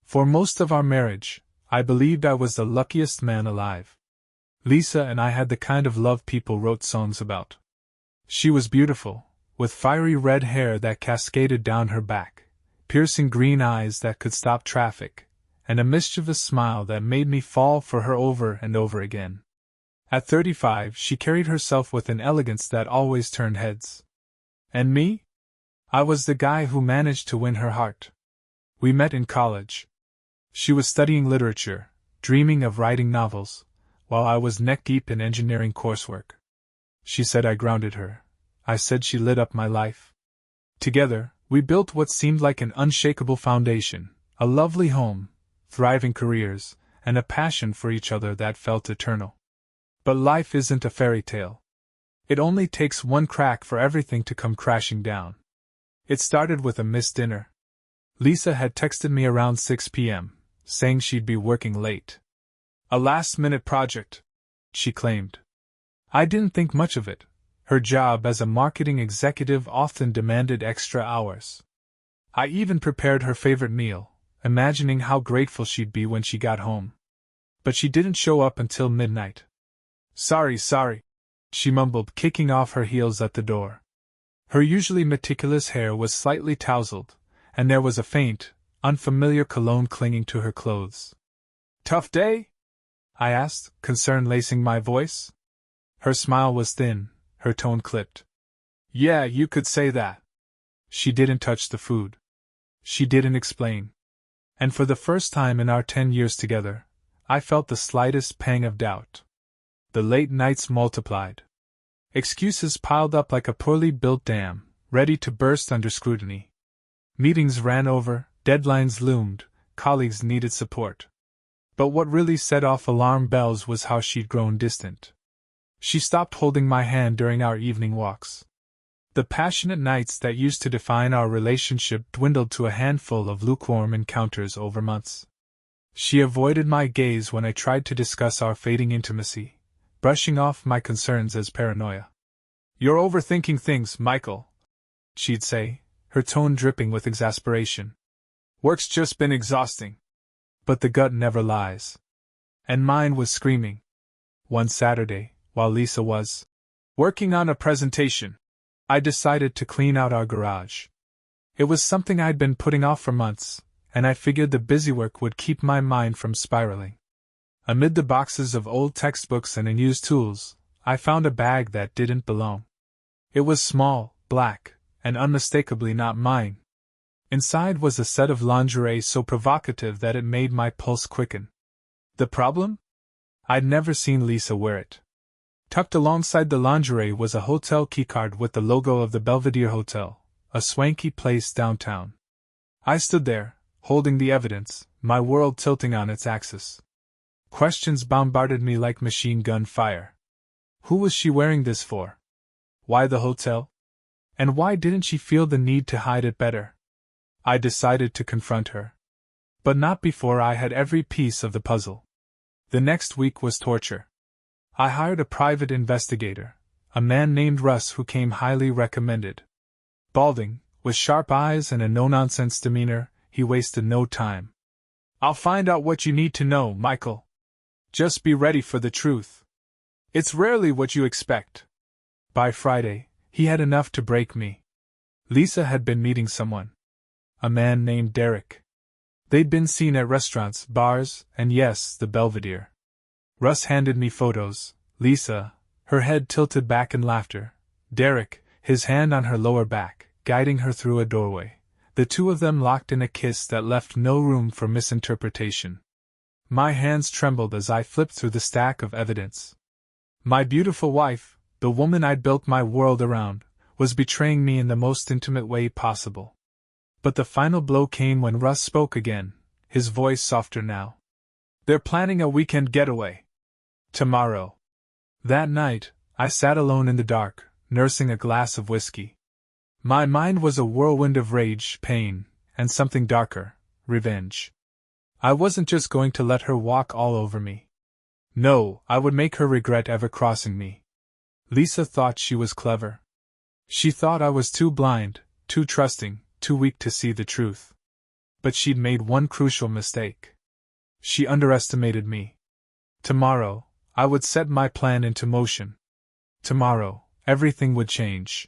For most of our marriage, I believed I was the luckiest man alive. Lisa and I had the kind of love people wrote songs about. She was beautiful, with fiery red hair that cascaded down her back, piercing green eyes that could stop traffic, and a mischievous smile that made me fall for her over and over again. At 35, she carried herself with an elegance that always turned heads. And me? I was the guy who managed to win her heart. We met in college. She was studying literature, dreaming of writing novels, while I was neck-deep in engineering coursework. She said I grounded her. I said she lit up my life. Together, we built what seemed like an unshakable foundation, a lovely home, thriving careers, and a passion for each other that felt eternal. But life isn't a fairy tale. It only takes one crack for everything to come crashing down. It started with a missed dinner. Lisa had texted me around 6 p.m., saying she'd be working late. A last-minute project, she claimed. I didn't think much of it. Her job as a marketing executive often demanded extra hours. I even prepared her favorite meal, imagining how grateful she'd be when she got home. But she didn't show up until midnight. Sorry, she mumbled, kicking off her heels at the door. Her usually meticulous hair was slightly tousled, and there was a faint, unfamiliar cologne clinging to her clothes. Tough day? I asked, concern lacing my voice. Her smile was thin, her tone clipped. Yeah, you could say that. She didn't touch the food. She didn't explain. And for the first time in our 10 years together, I felt the slightest pang of doubt. The late nights multiplied. Excuses piled up like a poorly built dam, ready to burst under scrutiny. Meetings ran over, deadlines loomed, colleagues needed support. But what really set off alarm bells was how she'd grown distant. She stopped holding my hand during our evening walks. The passionate nights that used to define our relationship dwindled to a handful of lukewarm encounters over months. She avoided my gaze when I tried to discuss our fading intimacy, brushing off my concerns as paranoia. You're overthinking things, Michael, she'd say, her tone dripping with exasperation. Work's just been exhausting. But the gut never lies. And mine was screaming. One Saturday, while Lisa was working on a presentation, I decided to clean out our garage. It was something I'd been putting off for months, and I figured the busywork would keep my mind from spiraling. Amid the boxes of old textbooks and unused tools, I found a bag that didn't belong. It was small, black, and unmistakably not mine. Inside was a set of lingerie so provocative that it made my pulse quicken. The problem? I'd never seen Lisa wear it. Tucked alongside the lingerie was a hotel keycard with the logo of the Belvedere Hotel, a swanky place downtown. I stood there, holding the evidence, my world tilting on its axis. Questions bombarded me like machine gun fire. Who was she wearing this for? Why the hotel? And why didn't she feel the need to hide it better? I decided to confront her. But not before I had every piece of the puzzle. The next week was torture. I hired a private investigator, a man named Russ who came highly recommended. Balding, with sharp eyes and a no-nonsense demeanor, he wasted no time. I'll find out what you need to know, Michael. Just be ready for the truth. It's rarely what you expect. By Friday, he had enough to break me. Lisa had been meeting someone. A man named Derek. They'd been seen at restaurants, bars, and yes, the Belvedere. Russ handed me photos. Lisa, her head tilted back in laughter. Derek, his hand on her lower back, guiding her through a doorway. The two of them locked in a kiss that left no room for misinterpretation. My hands trembled as I flipped through the stack of evidence. My beautiful wife, the woman I'd built my world around, was betraying me in the most intimate way possible. But the final blow came when Russ spoke again, his voice softer now. They're planning a weekend getaway. Tomorrow. That night, I sat alone in the dark, nursing a glass of whiskey. My mind was a whirlwind of rage, pain, and something darker, revenge. I wasn't just going to let her walk all over me. No, I would make her regret ever crossing me. Lisa thought she was clever. She thought I was too blind, too trusting, too weak to see the truth. But she'd made one crucial mistake. She underestimated me. Tomorrow, I would set my plan into motion. Tomorrow, everything would change.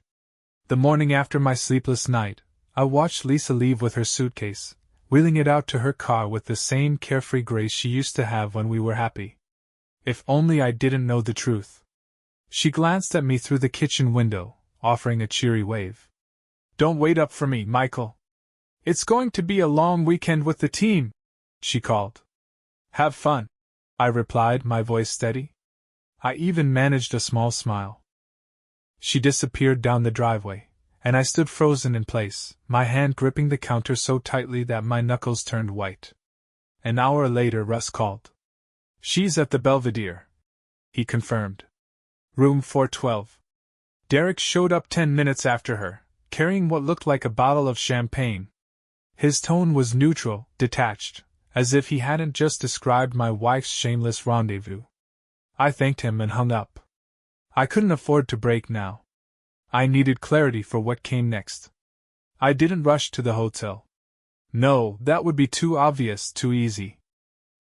The morning after my sleepless night, I watched Lisa leave with her suitcase, wheeling it out to her car with the same carefree grace she used to have when we were happy. If only I didn't know the truth. She glanced at me through the kitchen window, offering a cheery wave. "Don't wait up for me, Michael. It's going to be a long weekend with the team," she called. "Have fun," I replied, my voice steady. I even managed a small smile. She disappeared down the driveway, and I stood frozen in place, my hand gripping the counter so tightly that my knuckles turned white. An hour later, Russ called. "She's at the Belvedere," he confirmed. "Room 412. Derek showed up 10 minutes after her, carrying what looked like a bottle of champagne. His tone was neutral, detached, as if he hadn't just described my wife's shameless rendezvous. I thanked him and hung up. I couldn't afford to break now. I needed clarity for what came next. I didn't rush to the hotel. No, that would be too obvious, too easy.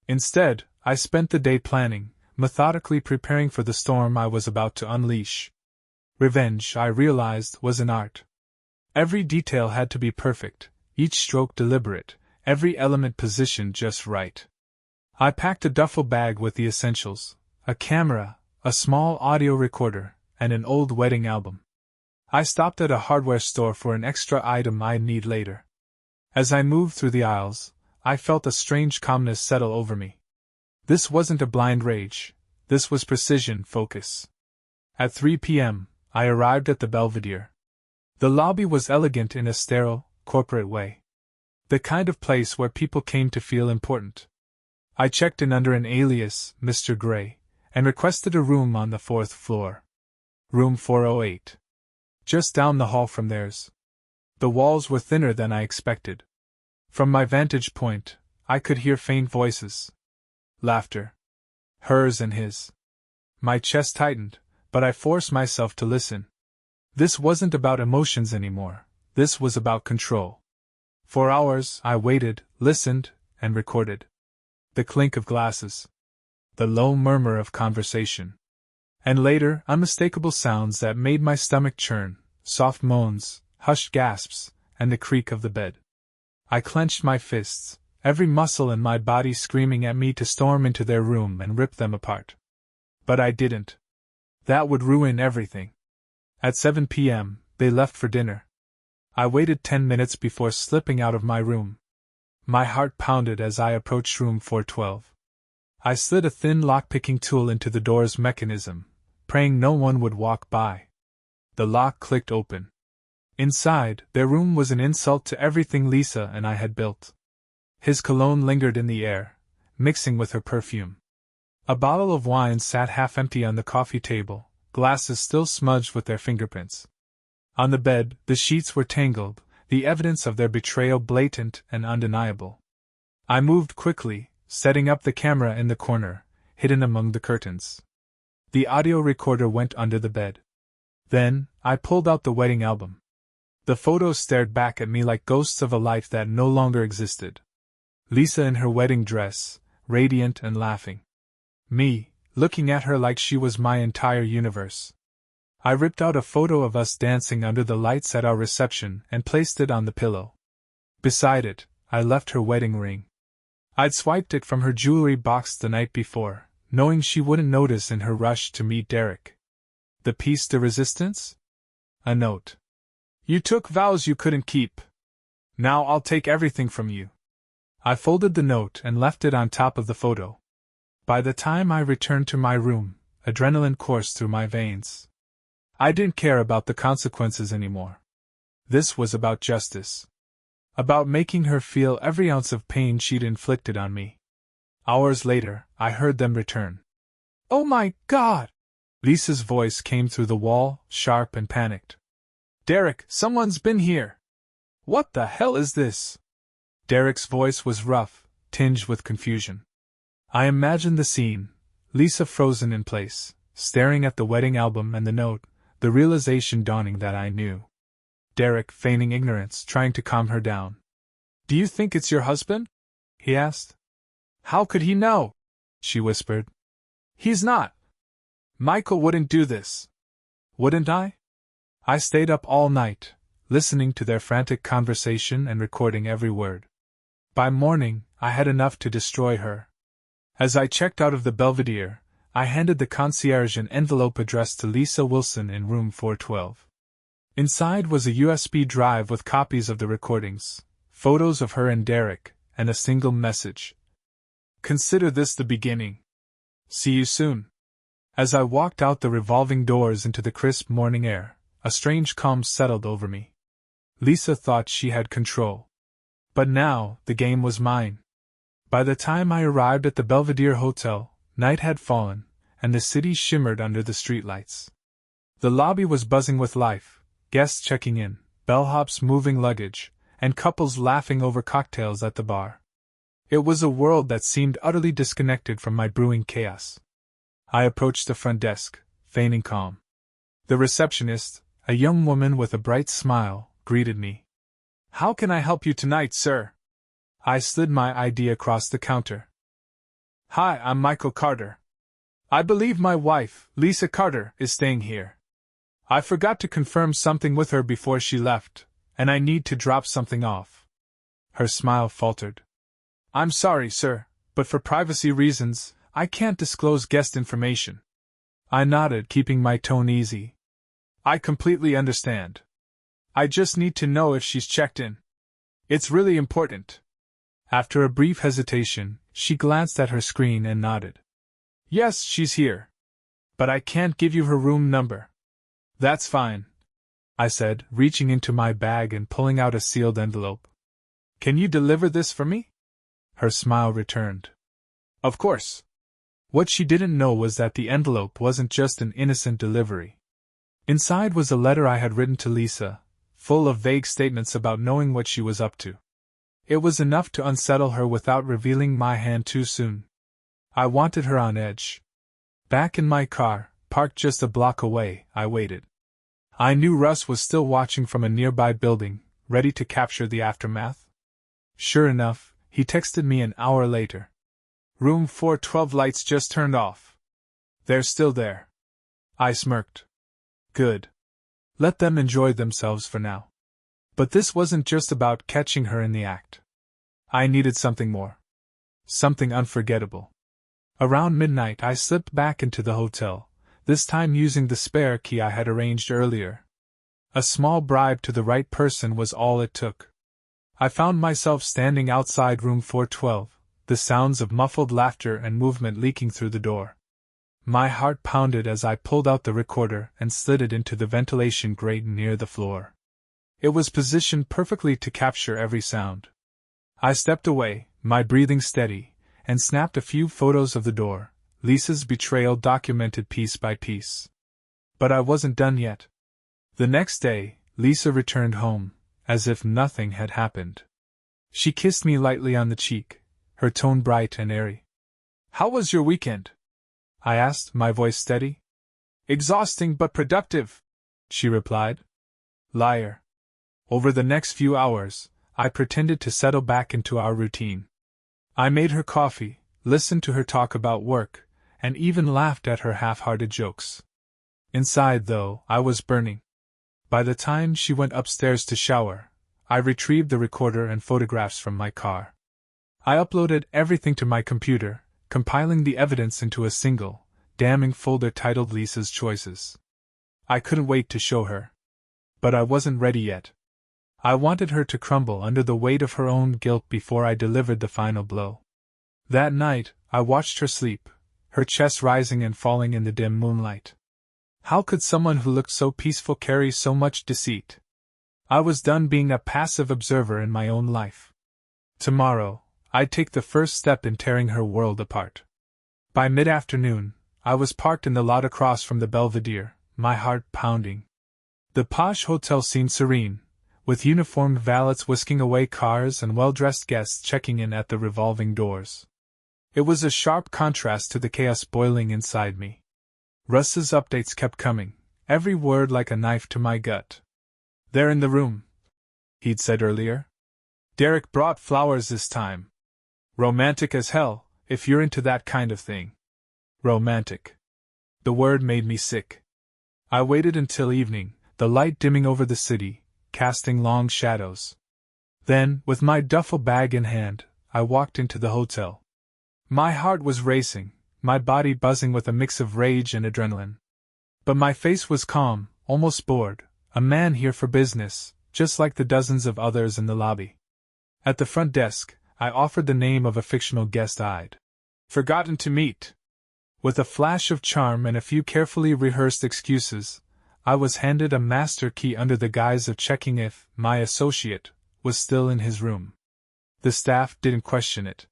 Instead, I spent the day planning, methodically preparing for the storm I was about to unleash. Revenge, I realized, was an art. Every detail had to be perfect, each stroke deliberate, every element positioned just right. I packed a duffel bag with the essentials: a camera, a small audio recorder, and an old wedding album. I stopped at a hardware store for an extra item I'd need later. As I moved through the aisles, I felt a strange calmness settle over me. This wasn't a blind rage, this was precision focus. At 3 p.m., I arrived at the Belvedere. The lobby was elegant in a sterile, corporate way. The kind of place where people came to feel important. I checked in under an alias, Mr. Gray, and requested a room on the 4th floor. Room 408. Just down the hall from theirs. The walls were thinner than I expected. From my vantage point, I could hear faint voices. Laughter. Hers and his. My chest tightened, but I forced myself to listen. This wasn't about emotions anymore, this was about control. For hours, I waited, listened, and recorded. The clink of glasses. The low murmur of conversation. And later, unmistakable sounds that made my stomach churn, soft moans, hushed gasps, and the creak of the bed. I clenched my fists, every muscle in my body screaming at me to storm into their room and rip them apart. But I didn't. That would ruin everything. At 7 p.m., they left for dinner. I waited 10 minutes before slipping out of my room. My heart pounded as I approached room 412. I slid a thin lock-picking tool into the door's mechanism, praying no one would walk by. The lock clicked open. Inside, their room was an insult to everything Lisa and I had built. His cologne lingered in the air, mixing with her perfume. A bottle of wine sat half empty on the coffee table, glasses still smudged with their fingerprints. On the bed, the sheets were tangled, the evidence of their betrayal blatant and undeniable. I moved quickly, setting up the camera in the corner, hidden among the curtains. The audio recorder went under the bed. Then, I pulled out the wedding album. The photos stared back at me like ghosts of a life that no longer existed. Lisa in her wedding dress, radiant and laughing. Me, looking at her like she was my entire universe. I ripped out a photo of us dancing under the lights at our reception and placed it on the pillow. Beside it, I left her wedding ring. I'd swiped it from her jewelry box the night before, knowing she wouldn't notice in her rush to meet Derek. The piece de resistance? A note. "You took vows you couldn't keep. Now I'll take everything from you." I folded the note and left it on top of the photo. By the time I returned to my room, adrenaline coursed through my veins. I didn't care about the consequences anymore. This was about justice. About making her feel every ounce of pain she'd inflicted on me. Hours later, I heard them return. "Oh my God!" Lisa's voice came through the wall, sharp and panicked. "Derek, someone's been here!" "What the hell is this?" Derek's voice was rough, tinged with confusion. I imagined the scene, Lisa frozen in place, staring at the wedding album and the note, the realization dawning that I knew. Derek, feigning ignorance, trying to calm her down. Do you think it's your husband? He asked. How could he know? She whispered. He's not. Michael wouldn't do this. Wouldn't I? I stayed up all night, listening to their frantic conversation and recording every word. By morning, I had enough to destroy her. As I checked out of the Belvedere, I handed the concierge an envelope addressed to Lisa Wilson in room 412. Inside was a USB drive with copies of the recordings, photos of her and Derek, and a single message. Consider this the beginning. See you soon. As I walked out the revolving doors into the crisp morning air, a strange calm settled over me. Lisa thought she had control. But now, the game was mine. By the time I arrived at the Belvedere Hotel, night had fallen, and the city shimmered under the streetlights. The lobby was buzzing with life, guests checking in, bellhops moving luggage, and couples laughing over cocktails at the bar. It was a world that seemed utterly disconnected from my brewing chaos. I approached the front desk, feigning calm. The receptionist, a young woman with a bright smile, greeted me. How can I help you tonight, sir? I slid my ID across the counter. Hi, I'm Michael Carter. I believe my wife, Lisa Carter, is staying here. I forgot to confirm something with her before she left, and I need to drop something off. Her smile faltered. I'm sorry, sir, but for privacy reasons, I can't disclose guest information. I nodded, keeping my tone easy. I completely understand. I just need to know if she's checked in. It's really important. After a brief hesitation, she glanced at her screen and nodded. Yes, she's here. But I can't give you her room number. That's fine, I said, reaching into my bag and pulling out a sealed envelope. Can you deliver this for me? Her smile returned. Of course. What she didn't know was that the envelope wasn't just an innocent delivery. Inside was a letter I had written to Lisa, full of vague statements about knowing what she was up to. It was enough to unsettle her without revealing my hand too soon. I wanted her on edge. Back in my car, parked just a block away, I waited. I knew Russ was still watching from a nearby building, ready to capture the aftermath. Sure enough, he texted me an hour later. Room 412 lights just turned off. They're still there. I smirked. Good. Let them enjoy themselves for now. But this wasn't just about catching her in the act. I needed something more. Something unforgettable. Around midnight I slipped back into the hotel, this time using the spare key I had arranged earlier. A small bribe to the right person was all it took. I found myself standing outside room 412, the sounds of muffled laughter and movement leaking through the door. My heart pounded as I pulled out the recorder and slid it into the ventilation grate near the floor. It was positioned perfectly to capture every sound. I stepped away, my breathing steady, and snapped a few photos of the door, Lisa's betrayal documented piece by piece. But I wasn't done yet. The next day, Lisa returned home, as if nothing had happened. She kissed me lightly on the cheek, her tone bright and airy. How was your weekend? I asked, my voice steady. Exhausting but productive, she replied. Liar. Over the next few hours, I pretended to settle back into our routine. I made her coffee, listened to her talk about work, and even laughed at her half-hearted jokes. Inside, though, I was burning. By the time she went upstairs to shower, I retrieved the recorder and photographs from my car. I uploaded everything to my computer, compiling the evidence into a single, damning folder titled Lisa's Choices. I couldn't wait to show her. But I wasn't ready yet. I wanted her to crumble under the weight of her own guilt before I delivered the final blow. That night, I watched her sleep, her chest rising and falling in the dim moonlight. How could someone who looked so peaceful carry so much deceit? I was done being a passive observer in my own life. Tomorrow, I'd take the first step in tearing her world apart. By mid-afternoon, I was parked in the lot across from the Belvedere, my heart pounding. The posh hotel seemed serene, with uniformed valets whisking away cars and well-dressed guests checking in at the revolving doors. It was a sharp contrast to the chaos boiling inside me. Russ's updates kept coming, every word like a knife to my gut. They're in the room, he'd said earlier. Derek brought flowers this time. Romantic as hell, if you're into that kind of thing. Romantic. The word made me sick. I waited until evening, the light dimming over the city, casting long shadows. Then, with my duffel bag in hand, I walked into the hotel. My heart was racing, my body buzzing with a mix of rage and adrenaline. But my face was calm, almost bored, a man here for business, just like the dozens of others in the lobby. At the front desk, I offered the name of a fictional guest I'd forgotten to meet. With a flash of charm and a few carefully rehearsed excuses, I was handed a master key under the guise of checking if my associate was still in his room. The staff didn't question it.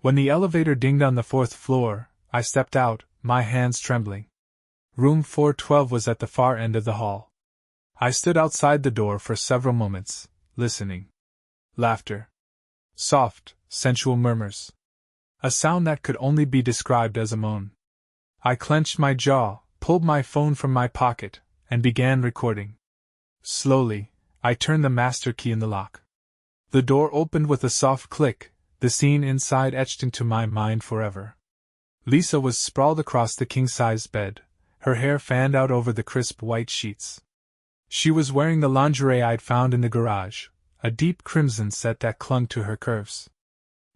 When the elevator dinged on the 4th floor, I stepped out, my hands trembling. Room 412 was at the far end of the hall. I stood outside the door for several moments, listening. Laughter. Soft, sensual murmurs. A sound that could only be described as a moan. I clenched my jaw, pulled my phone from my pocket, and began recording. Slowly, I turned the master key in the lock. The door opened with a soft click, the scene inside etched into my mind forever. Lisa was sprawled across the king-size bed, her hair fanned out over the crisp white sheets. She was wearing the lingerie I'd found in the garage, a deep crimson set that clung to her curves.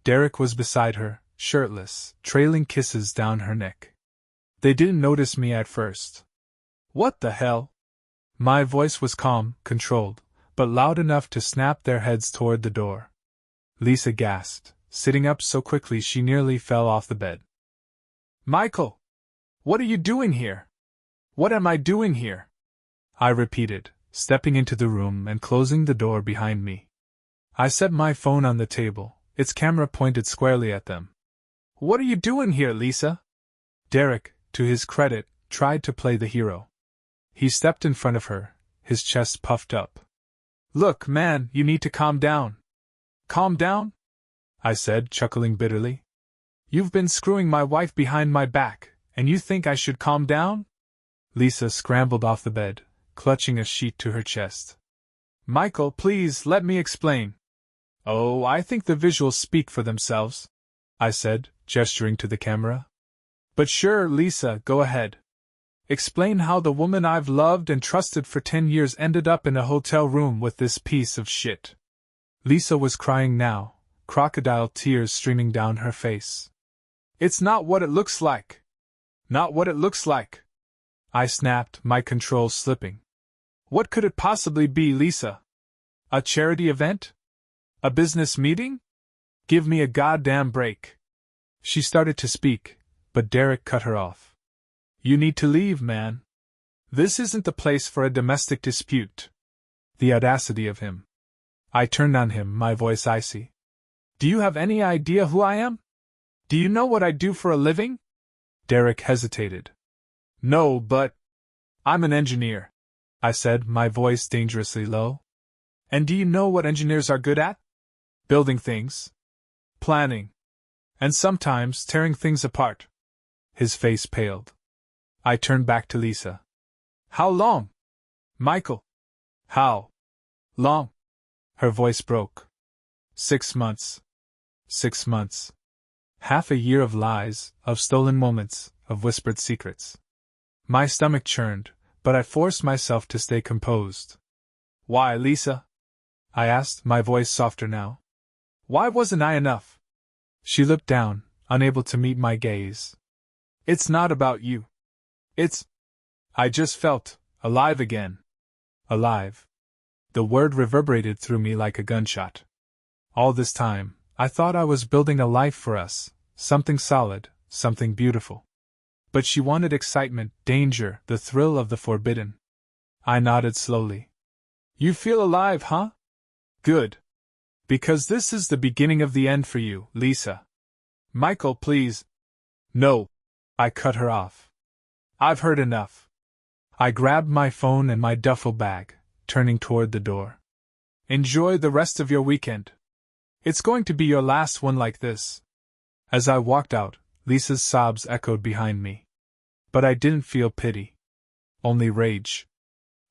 Derek was beside her, shirtless, trailing kisses down her neck. They didn't notice me at first. What the hell? My voice was calm, controlled, but loud enough to snap their heads toward the door. Lisa gasped, sitting up so quickly she nearly fell off the bed. Michael! What are you doing here? What am I doing here? I repeated, stepping into the room and closing the door behind me. I set my phone on the table, its camera pointed squarely at them. What are you doing here, Lisa? Derek, to his credit, tried to play the hero. He stepped in front of her, his chest puffed up. Look, man, you need to calm down. Calm down? I said, chuckling bitterly. You've been screwing my wife behind my back, and you think I should calm down? Lisa scrambled off the bed, clutching a sheet to her chest. Michael, please, let me explain. Oh, I think the visuals speak for themselves, I said, gesturing to the camera. But sure, Lisa, go ahead. Explain how the woman I've loved and trusted for 10 years ended up in a hotel room with this piece of shit. Lisa was crying now, crocodile tears streaming down her face. It's not what it looks like. Not what it looks like. I snapped, my control slipping. What could it possibly be, Lisa? A charity event? A business meeting? Give me a goddamn break. She started to speak, but Derek cut her off. You need to leave, man. This isn't the place for a domestic dispute. The audacity of him. I turned on him, my voice icy. Do you have any idea who I am? Do you know what I do for a living? Derek hesitated. No, but I'm an engineer, I said, my voice dangerously low. And do you know what engineers are good at? Building things. Planning. And sometimes tearing things apart. His face paled. I turned back to Lisa. How long? Michael. How long? Her voice broke. 6 months. 6 months. Half a year of lies, of stolen moments, of whispered secrets. My stomach churned, but I forced myself to stay composed. Why, Lisa? I asked, my voice softer now. Why wasn't I enough? She looked down, unable to meet my gaze. It's not about you. I just felt alive again. Alive. The word reverberated through me like a gunshot. All this time, I thought I was building a life for us, something solid, something beautiful. But she wanted excitement, danger, the thrill of the forbidden. I nodded slowly. You feel alive, huh? Good. Because this is the beginning of the end for you, Lisa. Michael, please. No. I cut her off. I've heard enough. I grabbed my phone and my duffel bag, turning toward the door. Enjoy the rest of your weekend. It's going to be your last one like this. As I walked out, Lisa's sobs echoed behind me. But I didn't feel pity. Only rage.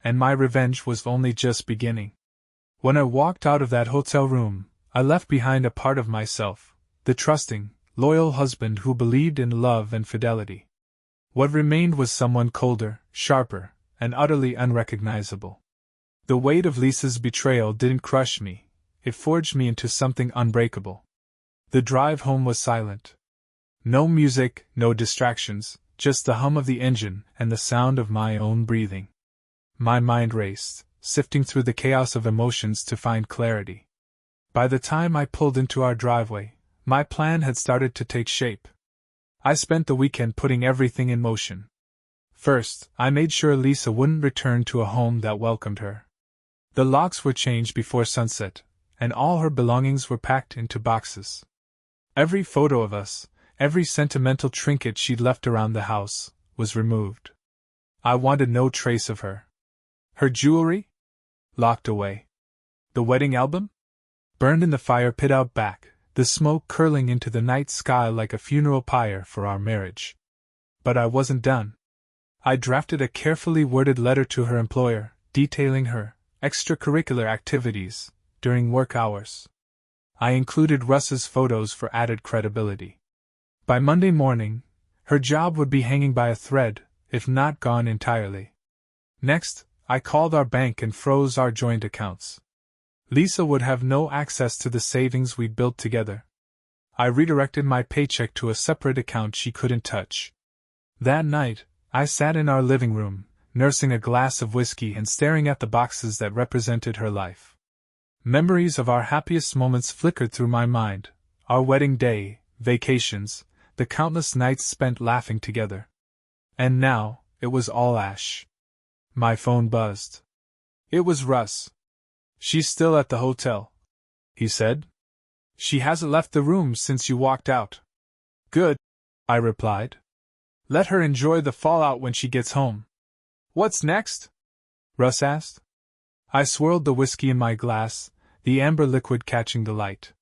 And my revenge was only just beginning. When I walked out of that hotel room, I left behind a part of myself, the trusting, loyal husband who believed in love and fidelity. What remained was someone colder, sharper, and utterly unrecognizable. The weight of Lisa's betrayal didn't crush me, it forged me into something unbreakable. The drive home was silent. No music, no distractions, just the hum of the engine and the sound of my own breathing. My mind raced, sifting through the chaos of emotions to find clarity. By the time I pulled into our driveway, my plan had started to take shape. I spent the weekend putting everything in motion. First, I made sure Lisa wouldn't return to a home that welcomed her. The locks were changed before sunset, and all her belongings were packed into boxes. Every photo of us, every sentimental trinket she'd left around the house, was removed. I wanted no trace of her. Her jewelry? Locked away. The wedding album? Burned in the fire pit out back, the smoke curling into the night sky like a funeral pyre for our marriage. But I wasn't done. I drafted a carefully worded letter to her employer, detailing her extracurricular activities during work hours. I included Russ's photos for added credibility. By Monday morning, her job would be hanging by a thread, if not gone entirely. Next, I called our bank and froze our joint accounts. Lisa would have no access to the savings we'd built together. I redirected my paycheck to a separate account she couldn't touch. That night, I sat in our living room, nursing a glass of whiskey and staring at the boxes that represented her life. Memories of our happiest moments flickered through my mind, our wedding day, vacations, the countless nights spent laughing together. And now, it was all ash. My phone buzzed. It was Russ. "She's still at the hotel," he said. "She hasn't left the room since you walked out." "Good," I replied. "Let her enjoy the fallout when she gets home." "What's next?" Russ asked. I swirled the whiskey in my glass, the amber liquid catching the light.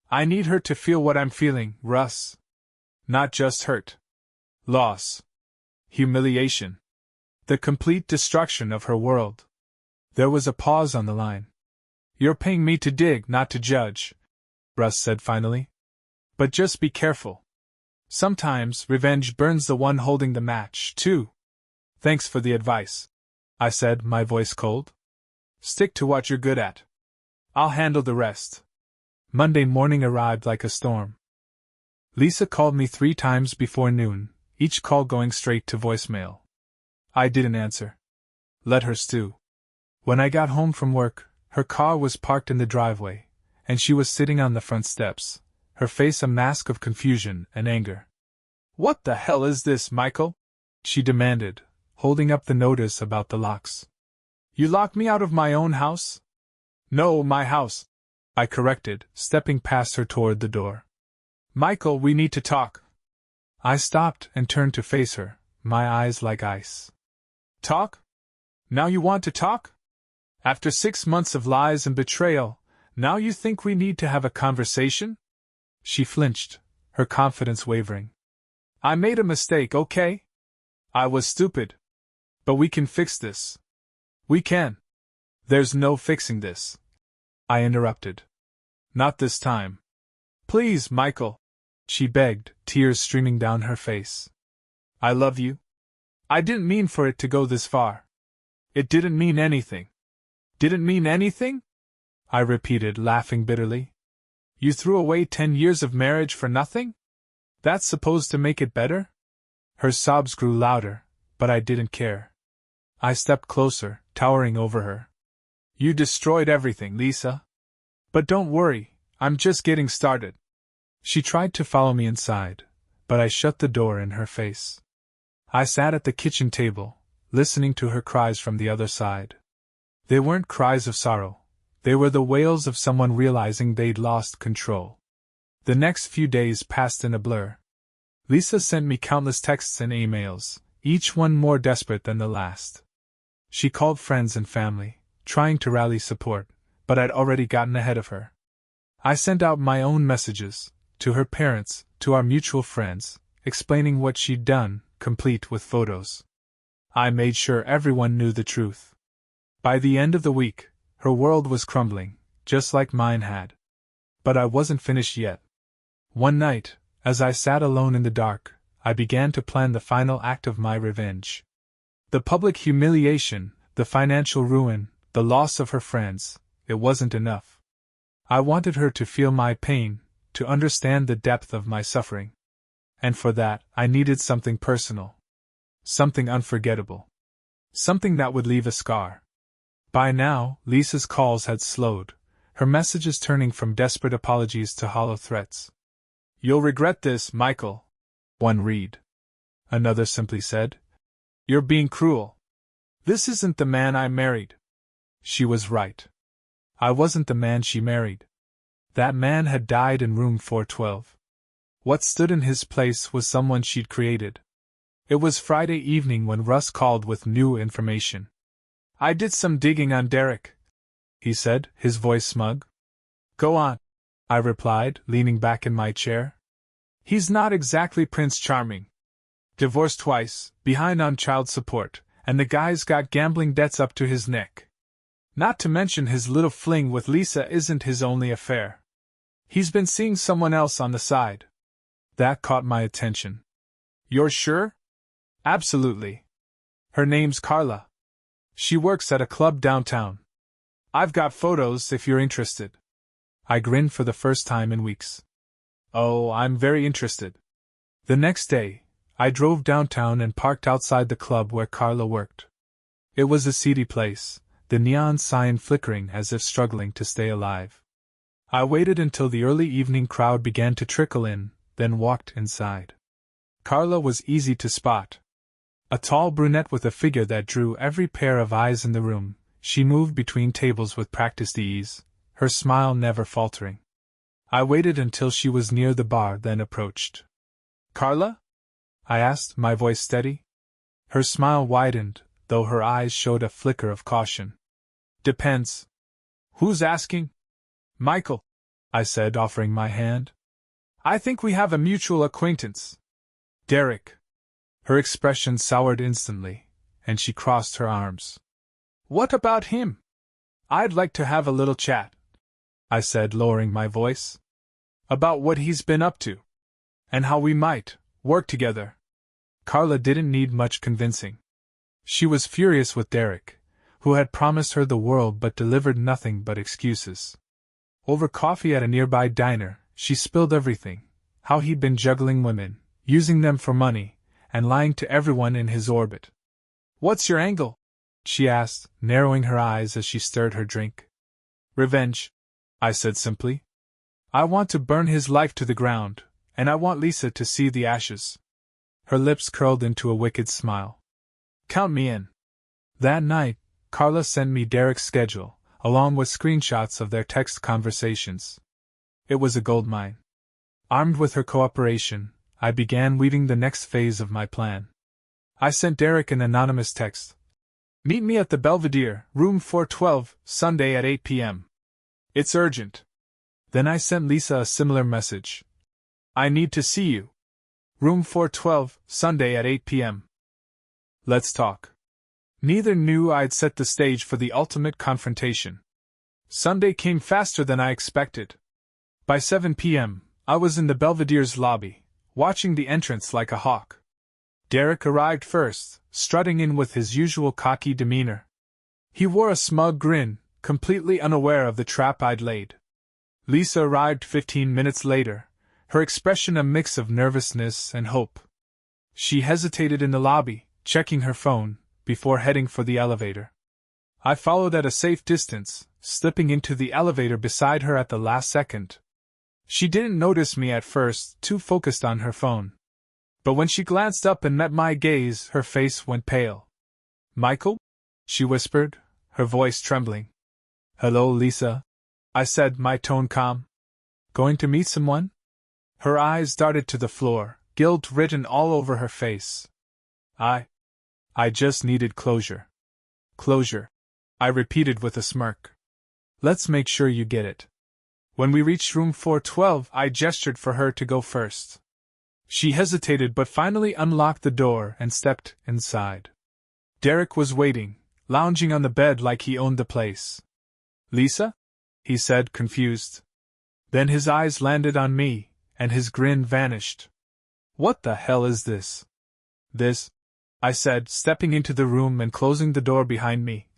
"I need her to feel what I'm feeling, Russ. Not just hurt. Loss. Humiliation. The complete destruction of her world." There was a pause on the line. "You're paying me to dig, not to judge," Russ said finally. "But just be careful. Sometimes revenge burns the one holding the match, too." "Thanks for the advice," I said, my voice cold. "Stick to what you're good at. I'll handle the rest." Monday morning arrived like a storm. Lisa called me 3 times before noon, each call going straight to voicemail. I didn't answer. Let her stew. When I got home from work, her car was parked in the driveway, and she was sitting on the front steps, her face a mask of confusion and anger. "What the hell is this, Michael?" she demanded, holding up the notice about the locks. "You locked me out of my own house?" "No, my house," I corrected, stepping past her toward the door. "Michael, we need to talk." I stopped and turned to face her, my eyes like ice. "Talk? Now you want to talk? After 6 months of lies and betrayal, now you think we need to have a conversation?" She flinched, her confidence wavering. "I made a mistake, okay? I was stupid. But we can fix this. We can." "There's no fixing this," I interrupted. "Not this time. Please, Michael," she begged, tears streaming down her face. "I love you. I didn't mean for it to go this far. It didn't mean anything." "Didn't mean anything?" I repeated, laughing bitterly. "You threw away 10 years of marriage for nothing? That's supposed to make it better?" Her sobs grew louder, but I didn't care. I stepped closer, towering over her. "You destroyed everything, Lisa. But don't worry, I'm just getting started." She tried to follow me inside, but I shut the door in her face. I sat at the kitchen table, listening to her cries from the other side. They weren't cries of sorrow, they were the wails of someone realizing they'd lost control. The next few days passed in a blur. Lisa sent me countless texts and emails, each one more desperate than the last. She called friends and family, trying to rally support, but I'd already gotten ahead of her. I sent out my own messages, to her parents, to our mutual friends, explaining what she'd done, complete with photos. I made sure everyone knew the truth. By the end of the week, her world was crumbling, just like mine had. But I wasn't finished yet. One night, as I sat alone in the dark, I began to plan the final act of my revenge. The public humiliation, the financial ruin, the loss of her friends, it wasn't enough. I wanted her to feel my pain, to understand the depth of my suffering. And for that, I needed something personal. Something unforgettable. Something that would leave a scar. By now, Lisa's calls had slowed, her messages turning from desperate apologies to hollow threats. "You'll regret this, Michael," one read. Another simply said, "You're being cruel. This isn't the man I married." She was right. I wasn't the man she married. That man had died in room 412. What stood in his place was someone she'd created. It was Friday evening when Russ called with new information. "I did some digging on Derek," he said, his voice smug. "Go on," I replied, leaning back in my chair. "He's not exactly Prince Charming. Divorced twice, behind on child support, and the guy's got gambling debts up to his neck. Not to mention his little fling with Lisa isn't his only affair. He's been seeing someone else on the side." That caught my attention. "You're sure?" "Absolutely. Her name's Carla. She works at a club downtown. I've got photos if you're interested." I grinned for the first time in weeks. "Oh, I'm very interested." The next day, I drove downtown and parked outside the club where Carla worked. It was a seedy place, the neon sign flickering as if struggling to stay alive. I waited until the early evening crowd began to trickle in, then walked inside. Carla was easy to spot. A tall brunette with a figure that drew every pair of eyes in the room, she moved between tables with practiced ease, her smile never faltering. I waited until she was near the bar, then approached. "Carla?" I asked, my voice steady. Her smile widened, though her eyes showed a flicker of caution. "Depends. Who's asking?" "Michael," I said, offering my hand. "I think we have a mutual acquaintance." "Derek." Her expression soured instantly, and she crossed her arms. "What about him?" "I'd like to have a little chat," I said, lowering my voice. "About what he's been up to. And how we might work together." Carla didn't need much convincing. She was furious with Derek, who had promised her the world but delivered nothing but excuses. Over coffee at a nearby diner, she spilled everything: how he'd been juggling women, using them for money, and lying to everyone in his orbit. "What's your angle?" she asked, narrowing her eyes as she stirred her drink. "Revenge," I said simply. "I want to burn his life to the ground, and I want Lisa to see the ashes." Her lips curled into a wicked smile. "Count me in." That night, Carla sent me Derek's schedule, along with screenshots of their text conversations. It was a goldmine. Armed with her cooperation, I began weaving the next phase of my plan. I sent Derek an anonymous text. "Meet me at the Belvedere, room 412, Sunday at 8 p.m. It's urgent." Then I sent Lisa a similar message. "I need to see you. Room 412, Sunday at 8 p.m. Let's talk." Neither knew I'd set the stage for the ultimate confrontation. Sunday came faster than I expected. By 7 p.m., I was in the Belvedere's lobby, watching the entrance like a hawk. Derek arrived first, strutting in with his usual cocky demeanor. He wore a smug grin, completely unaware of the trap I'd laid. Lisa arrived 15 minutes later, her expression a mix of nervousness and hope. She hesitated in the lobby, checking her phone, before heading for the elevator. I followed at a safe distance, slipping into the elevator beside her at the last second. She didn't notice me at first, too focused on her phone. But when she glanced up and met my gaze, her face went pale. "Michael?" she whispered, her voice trembling. "Hello, Lisa," I said, my tone calm. "Going to meet someone?" Her eyes darted to the floor, guilt written all over her face. I just needed closure. "Closure," I repeated with a smirk. "Let's make sure you get it." When we reached room 412, I gestured for her to go first. She hesitated but finally unlocked the door and stepped inside. Derek was waiting, lounging on the bed like he owned the place. "Lisa?" he said, confused. Then his eyes landed on me, and his grin vanished. What the hell is this? This, I said, stepping into the room and closing the door behind me,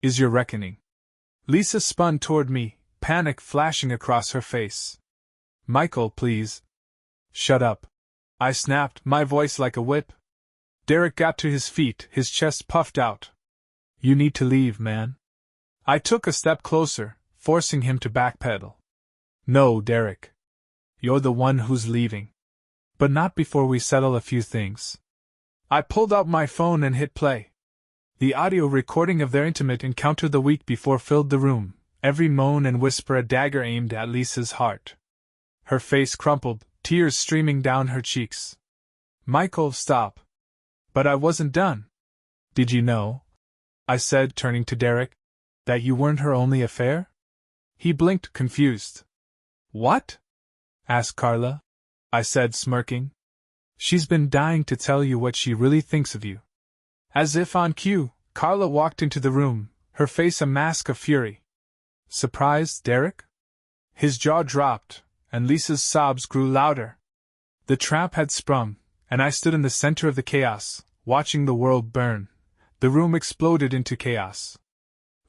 is your reckoning. Lisa spun toward me, panic flashing across her face. Michael, please. Shut up. I snapped, my voice like a whip. Derek got to his feet, his chest puffed out. You need to leave, man. I took a step closer, forcing him to backpedal. No, Derek. You're the one who's leaving. But not before we settle a few things. I pulled out my phone and hit play. The audio recording of their intimate encounter the week before filled the room, every moan and whisper a dagger aimed at Lisa's heart. Her face crumpled, tears streaming down her cheeks. Michael, stop. But I wasn't done. Did you know, I said, turning to Derek, that you weren't her only affair? He blinked, confused. What? Asked Carla. I said, smirking. She's been dying to tell you what she really thinks of you. As if on cue, Carla walked into the room, her face a mask of fury. Surprised, Derek? His jaw dropped, and Lisa's sobs grew louder. The trap had sprung, and I stood in the center of the chaos, watching the world burn. The room exploded into chaos.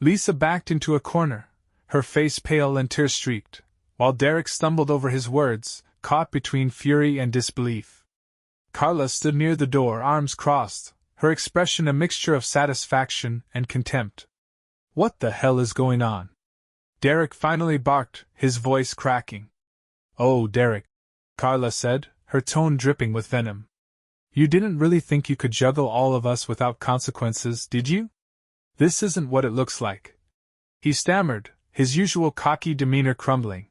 Lisa backed into a corner, her face pale and tear-streaked, while Derek stumbled over his words, caught between fury and disbelief. Carla stood near the door, arms crossed, her expression a mixture of satisfaction and contempt. What the hell is going on? Derek finally barked, his voice cracking. Oh, Derek, Carla said, her tone dripping with venom. You didn't really think you could juggle all of us without consequences, did you? This isn't what it looks like. He stammered, his usual cocky demeanor crumbling.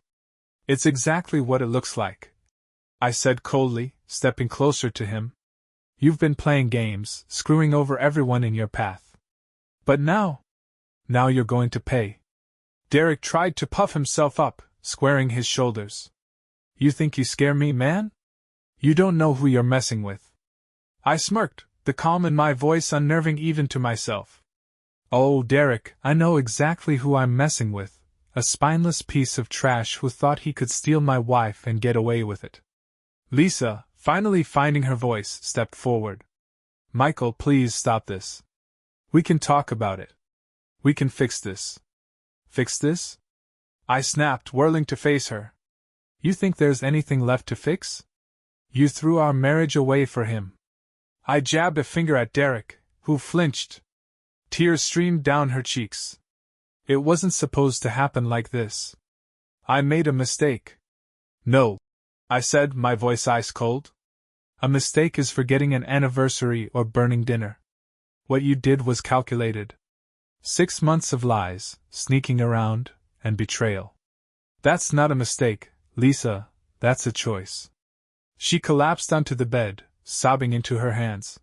It's exactly what it looks like, I said coldly, stepping closer to him. You've been playing games, screwing over everyone in your path. But now you're going to pay. Derek tried to puff himself up, squaring his shoulders. You think you scare me, man? You don't know who you're messing with. I smirked, the calm in my voice unnerving even to myself. Oh, Derek, I know exactly who I'm messing with, a spineless piece of trash who thought he could steal my wife and get away with it. Lisa, finally finding her voice, stepped forward. Michael, please stop this. We can talk about it. We can fix this. Fix this? I snapped, whirling to face her. You think there's anything left to fix? You threw our marriage away for him. I jabbed a finger at Derek, who flinched. Tears streamed down her cheeks. It wasn't supposed to happen like this. I made a mistake. No, I said, my voice ice cold. A mistake is forgetting an anniversary or burning dinner. What you did was calculated. 6 months of lies, sneaking around, and betrayal. That's not a mistake, Lisa, that's a choice. She collapsed onto the bed, sobbing into her hands.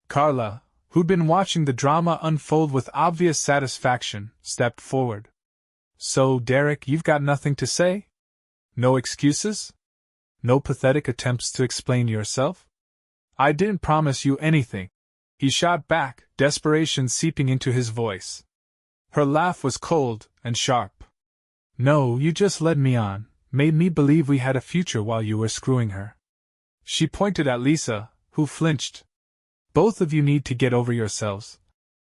Carla, who'd been watching the drama unfold with obvious satisfaction, stepped forward. So, Derek, you've got nothing to say? No excuses? No pathetic attempts to explain yourself? I didn't promise you anything, he shot back, desperation seeping into his voice. Her laugh was cold and sharp. No, you just led me on, made me believe we had a future while you were screwing her. She pointed at Lisa, who flinched. Both of you need to get over yourselves.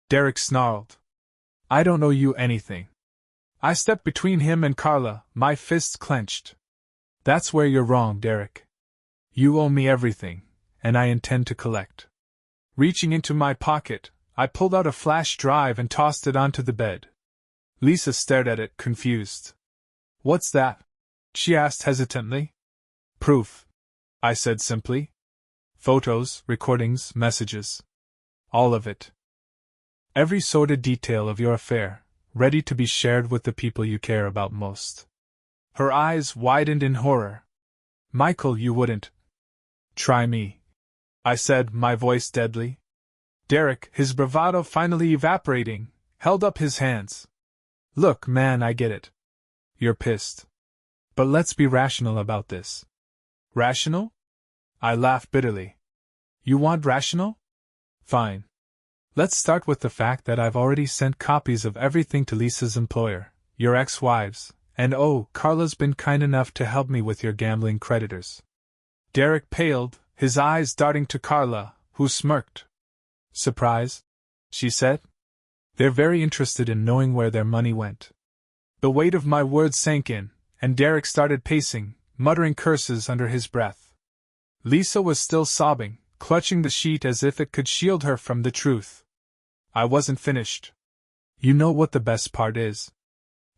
Derek snarled. I don't owe you anything. I stepped between him and Carla, my fists clenched. That's where you're wrong, Derek. You owe me everything, and I intend to collect. Reaching into my pocket, I pulled out a flash drive and tossed it onto the bed. Lisa stared at it, confused. What's that? She asked hesitantly. Proof, I said simply. Photos, recordings, messages. All of it. Every sordid detail of your affair, ready to be shared with the people you care about most. Her eyes widened in horror. Michael, you wouldn't. Try me, I said, my voice deadly. Derek, his bravado finally evaporating, held up his hands. Look, man, I get it. You're pissed. But let's be rational about this. Rational? I laughed bitterly. You want rational? Fine. Let's start with the fact that I've already sent copies of everything to Lisa's employer, your ex-wives, And oh, Carla's been kind enough to help me with your gambling creditors. Derek paled, his eyes darting to Carla, who smirked. Surprise? She said. They're very interested in knowing where their money went. The weight of my words sank in, and Derek started pacing, muttering curses under his breath. Lisa was still sobbing, clutching the sheet as if it could shield her from the truth. I wasn't finished. You know what the best part is?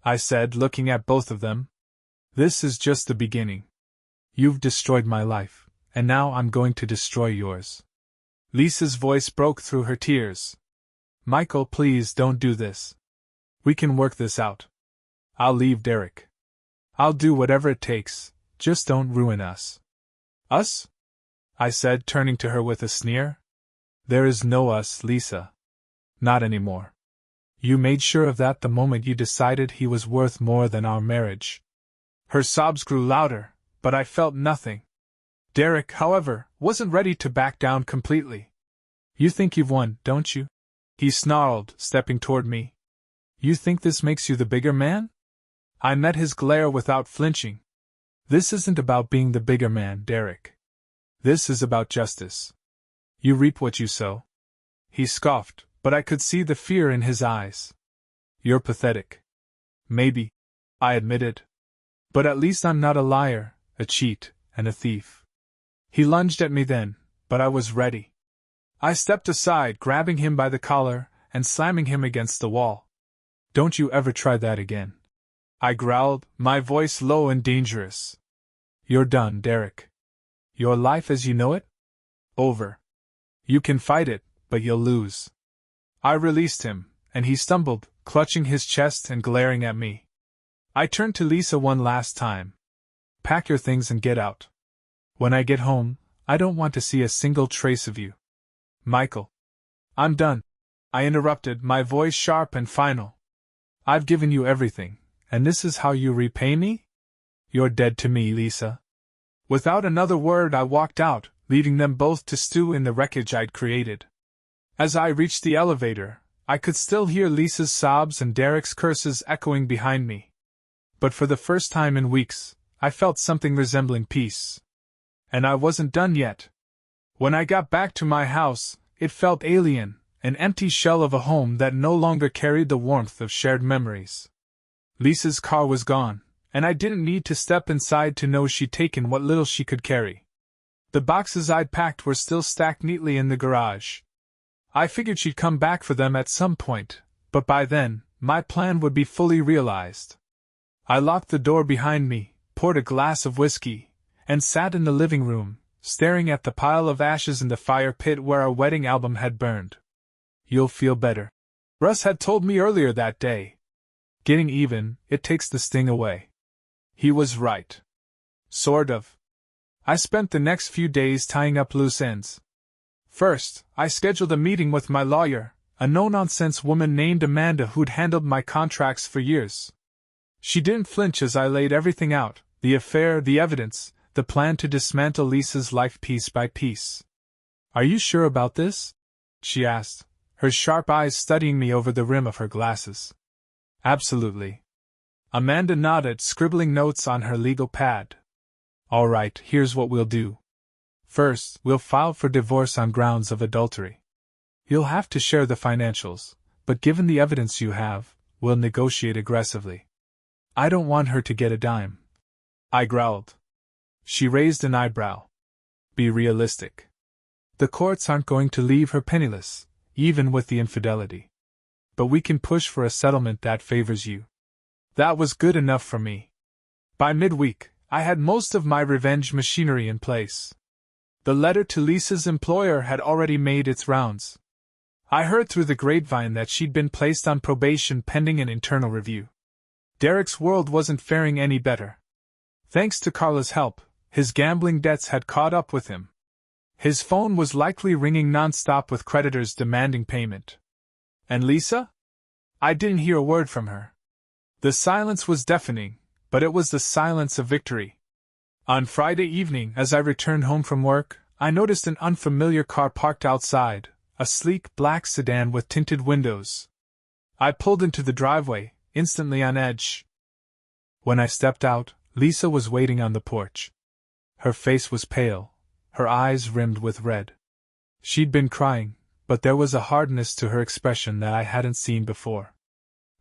I said, looking at both of them. This is just the beginning. You've destroyed my life, and now I'm going to destroy yours. Lisa's voice broke through her tears. Michael, please don't do this. We can work this out. I'll leave Derek. I'll do whatever it takes, just don't ruin us. Us? I said, turning to her with a sneer. There is no us, Lisa. Not anymore. You made sure of that the moment you decided he was worth more than our marriage. Her sobs grew louder, but I felt nothing. Derek, however, wasn't ready to back down completely. You think you've won, don't you? He snarled, stepping toward me. You think this makes you the bigger man? I met his glare without flinching. This isn't about being the bigger man, Derek. This is about justice. You reap what you sow. He scoffed, but I could see the fear in his eyes. You're pathetic. Maybe, I admitted. But at least I'm not a liar, a cheat, and a thief. He lunged at me then, but I was ready. I stepped aside, grabbing him by the collar and slamming him against the wall. Don't you ever try that again. I growled, my voice low and dangerous. You're done, Derek. Your life as you know it? Over. You can fight it, but you'll lose. I released him, and he stumbled, clutching his chest and glaring at me. I turned to Lisa one last time. Pack your things and get out. When I get home, I don't want to see a single trace of you. Michael. I'm done. I interrupted, my voice sharp and final. I've given you everything, and this is how you repay me? You're dead to me, Lisa. Without another word I walked out, leaving them both to stew in the wreckage I'd created. As I reached the elevator, I could still hear Lisa's sobs and Derek's curses echoing behind me. But for the first time in weeks, I felt something resembling peace. And I wasn't done yet. When I got back to my house, it felt alien, an empty shell of a home that no longer carried the warmth of shared memories. Lisa's car was gone, and I didn't need to step inside to know she'd taken what little she could carry. The boxes I'd packed were still stacked neatly in the garage. I figured she'd come back for them at some point, but by then, my plan would be fully realized. I locked the door behind me, poured a glass of whiskey, and sat in the living room, staring at the pile of ashes in the fire pit where our wedding album had burned. You'll feel better. Russ had told me earlier that day. Getting even, it takes the sting away. He was right. Sort of. I spent the next few days tying up loose ends. First, I scheduled a meeting with my lawyer, a no-nonsense woman named Amanda who'd handled my contracts for years. She didn't flinch as I laid everything out, the affair, the evidence, the plan to dismantle Lisa's life piece by piece. Are you sure about this? She asked, her sharp eyes studying me over the rim of her glasses. Absolutely. Amanda nodded, scribbling notes on her legal pad. All right, here's what we'll do. First, we'll file for divorce on grounds of adultery. You'll have to share the financials, but given the evidence you have, we'll negotiate aggressively. I don't want her to get a dime. I growled. She raised an eyebrow. Be realistic. The courts aren't going to leave her penniless, even with the infidelity. But we can push for a settlement that favors you. That was good enough for me. By midweek, I had most of my revenge machinery in place. The letter to Lisa's employer had already made its rounds. I heard through the grapevine that she'd been placed on probation pending an internal review. Derek's world wasn't faring any better. Thanks to Carla's help, his gambling debts had caught up with him. His phone was likely ringing nonstop with creditors demanding payment. And Lisa? I didn't hear a word from her. The silence was deafening, but it was the silence of victory. On Friday evening, as I returned home from work, I noticed an unfamiliar car parked outside, a sleek black sedan with tinted windows. I pulled into the driveway, instantly on edge. When I stepped out, Lisa was waiting on the porch. Her face was pale, her eyes rimmed with red. She'd been crying, but there was a hardness to her expression that I hadn't seen before.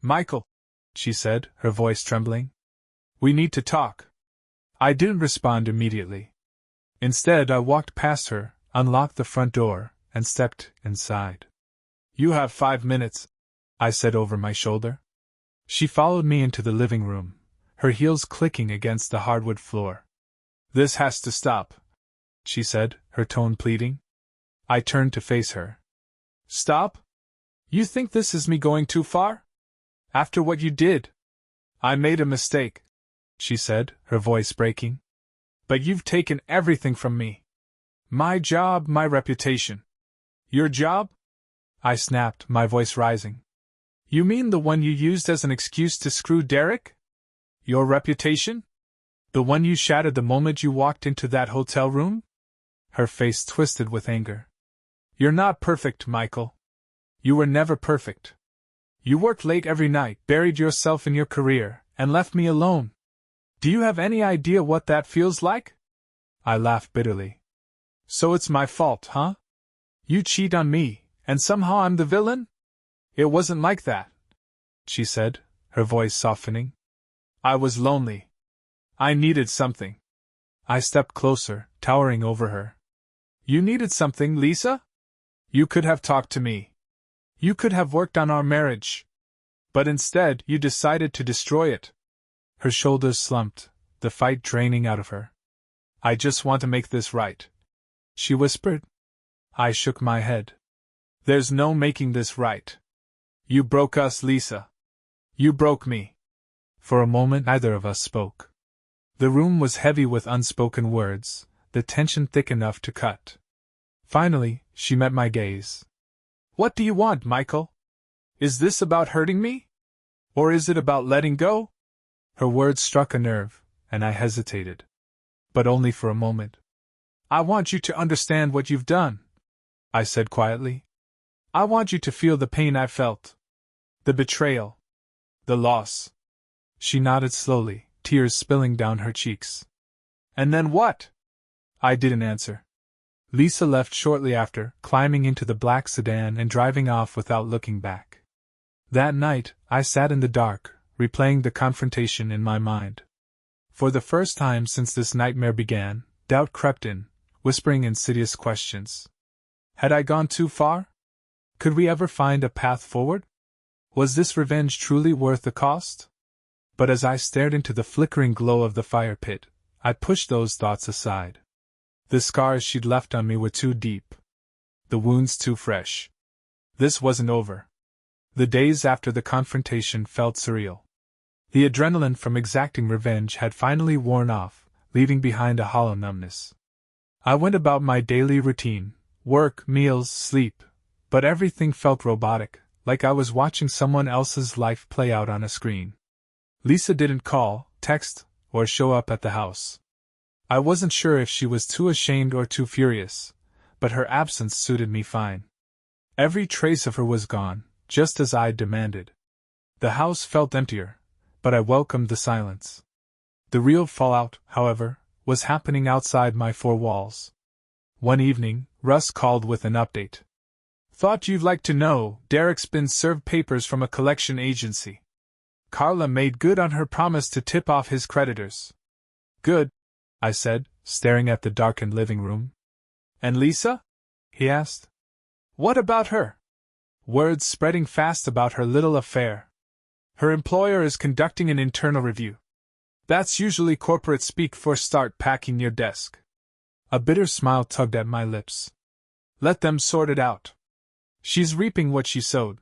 "Michael," she said, her voice trembling. "We need to talk." I didn't respond immediately. Instead, I walked past her, unlocked the front door, and stepped inside. "You have 5 minutes," I said over my shoulder. She followed me into the living room, her heels clicking against the hardwood floor. "This has to stop," she said, her tone pleading. I turned to face her. "Stop? You think this is me going too far? After what you did?" "I made a mistake," she said, her voice breaking. "But you've taken everything from me. My job, my reputation." "Your job?" I snapped, my voice rising. "You mean the one you used as an excuse to screw Derek? Your reputation? The one you shattered the moment you walked into that hotel room?" Her face twisted with anger. "You're not perfect, Michael. You were never perfect. You worked late every night, buried yourself in your career, and left me alone. Do you have any idea what that feels like?" I laughed bitterly. "So it's my fault, huh? You cheat on me, and somehow I'm the villain? It wasn't like that," she said, her voice softening. "I was lonely. I needed something." I stepped closer, towering over her. "You needed something, Lisa? You could have talked to me. You could have worked on our marriage. But instead, you decided to destroy it." Her shoulders slumped, the fight draining out of her. "I just want to make this right," she whispered. I shook my head. "There's no making this right. You broke us, Lisa. You broke me." For a moment neither of us spoke. The room was heavy with unspoken words, the tension thick enough to cut. Finally, she met my gaze. "What do you want, Michael? Is this about hurting me? Or is it about letting go?" Her words struck a nerve, and I hesitated. But only for a moment. "I want you to understand what you've done," I said quietly. "I want you to feel the pain I felt. The betrayal. The loss." She nodded slowly, tears spilling down her cheeks. "And then what?" I didn't answer. Lisa left shortly after, climbing into the black sedan and driving off without looking back. That night, I sat in the dark, replaying the confrontation in my mind. For the first time since this nightmare began, doubt crept in, whispering insidious questions. Had I gone too far? Could we ever find a path forward? Was this revenge truly worth the cost? But as I stared into the flickering glow of the fire pit, I pushed those thoughts aside. The scars she'd left on me were too deep. The wounds too fresh. This wasn't over. The days after the confrontation felt surreal. The adrenaline from exacting revenge had finally worn off, leaving behind a hollow numbness. I went about my daily routine, work, meals, sleep, but everything felt robotic, like I was watching someone else's life play out on a screen. Lisa didn't call, text, or show up at the house. I wasn't sure if she was too ashamed or too furious, but her absence suited me fine. Every trace of her was gone, just as I demanded. The house felt emptier, but I welcomed the silence. The real fallout, however, was happening outside my four walls. One evening, Russ called with an update. "Thought you'd like to know, Derek's been served papers from a collection agency. Carla made good on her promise to tip off his creditors." "Good," I said, staring at the darkened living room. "And Lisa?" he asked. "What about her?" "Word's spreading fast about her little affair. Her employer is conducting an internal review. That's usually corporate speak for start packing your desk." A bitter smile tugged at my lips. "Let them sort it out. She's reaping what she sowed."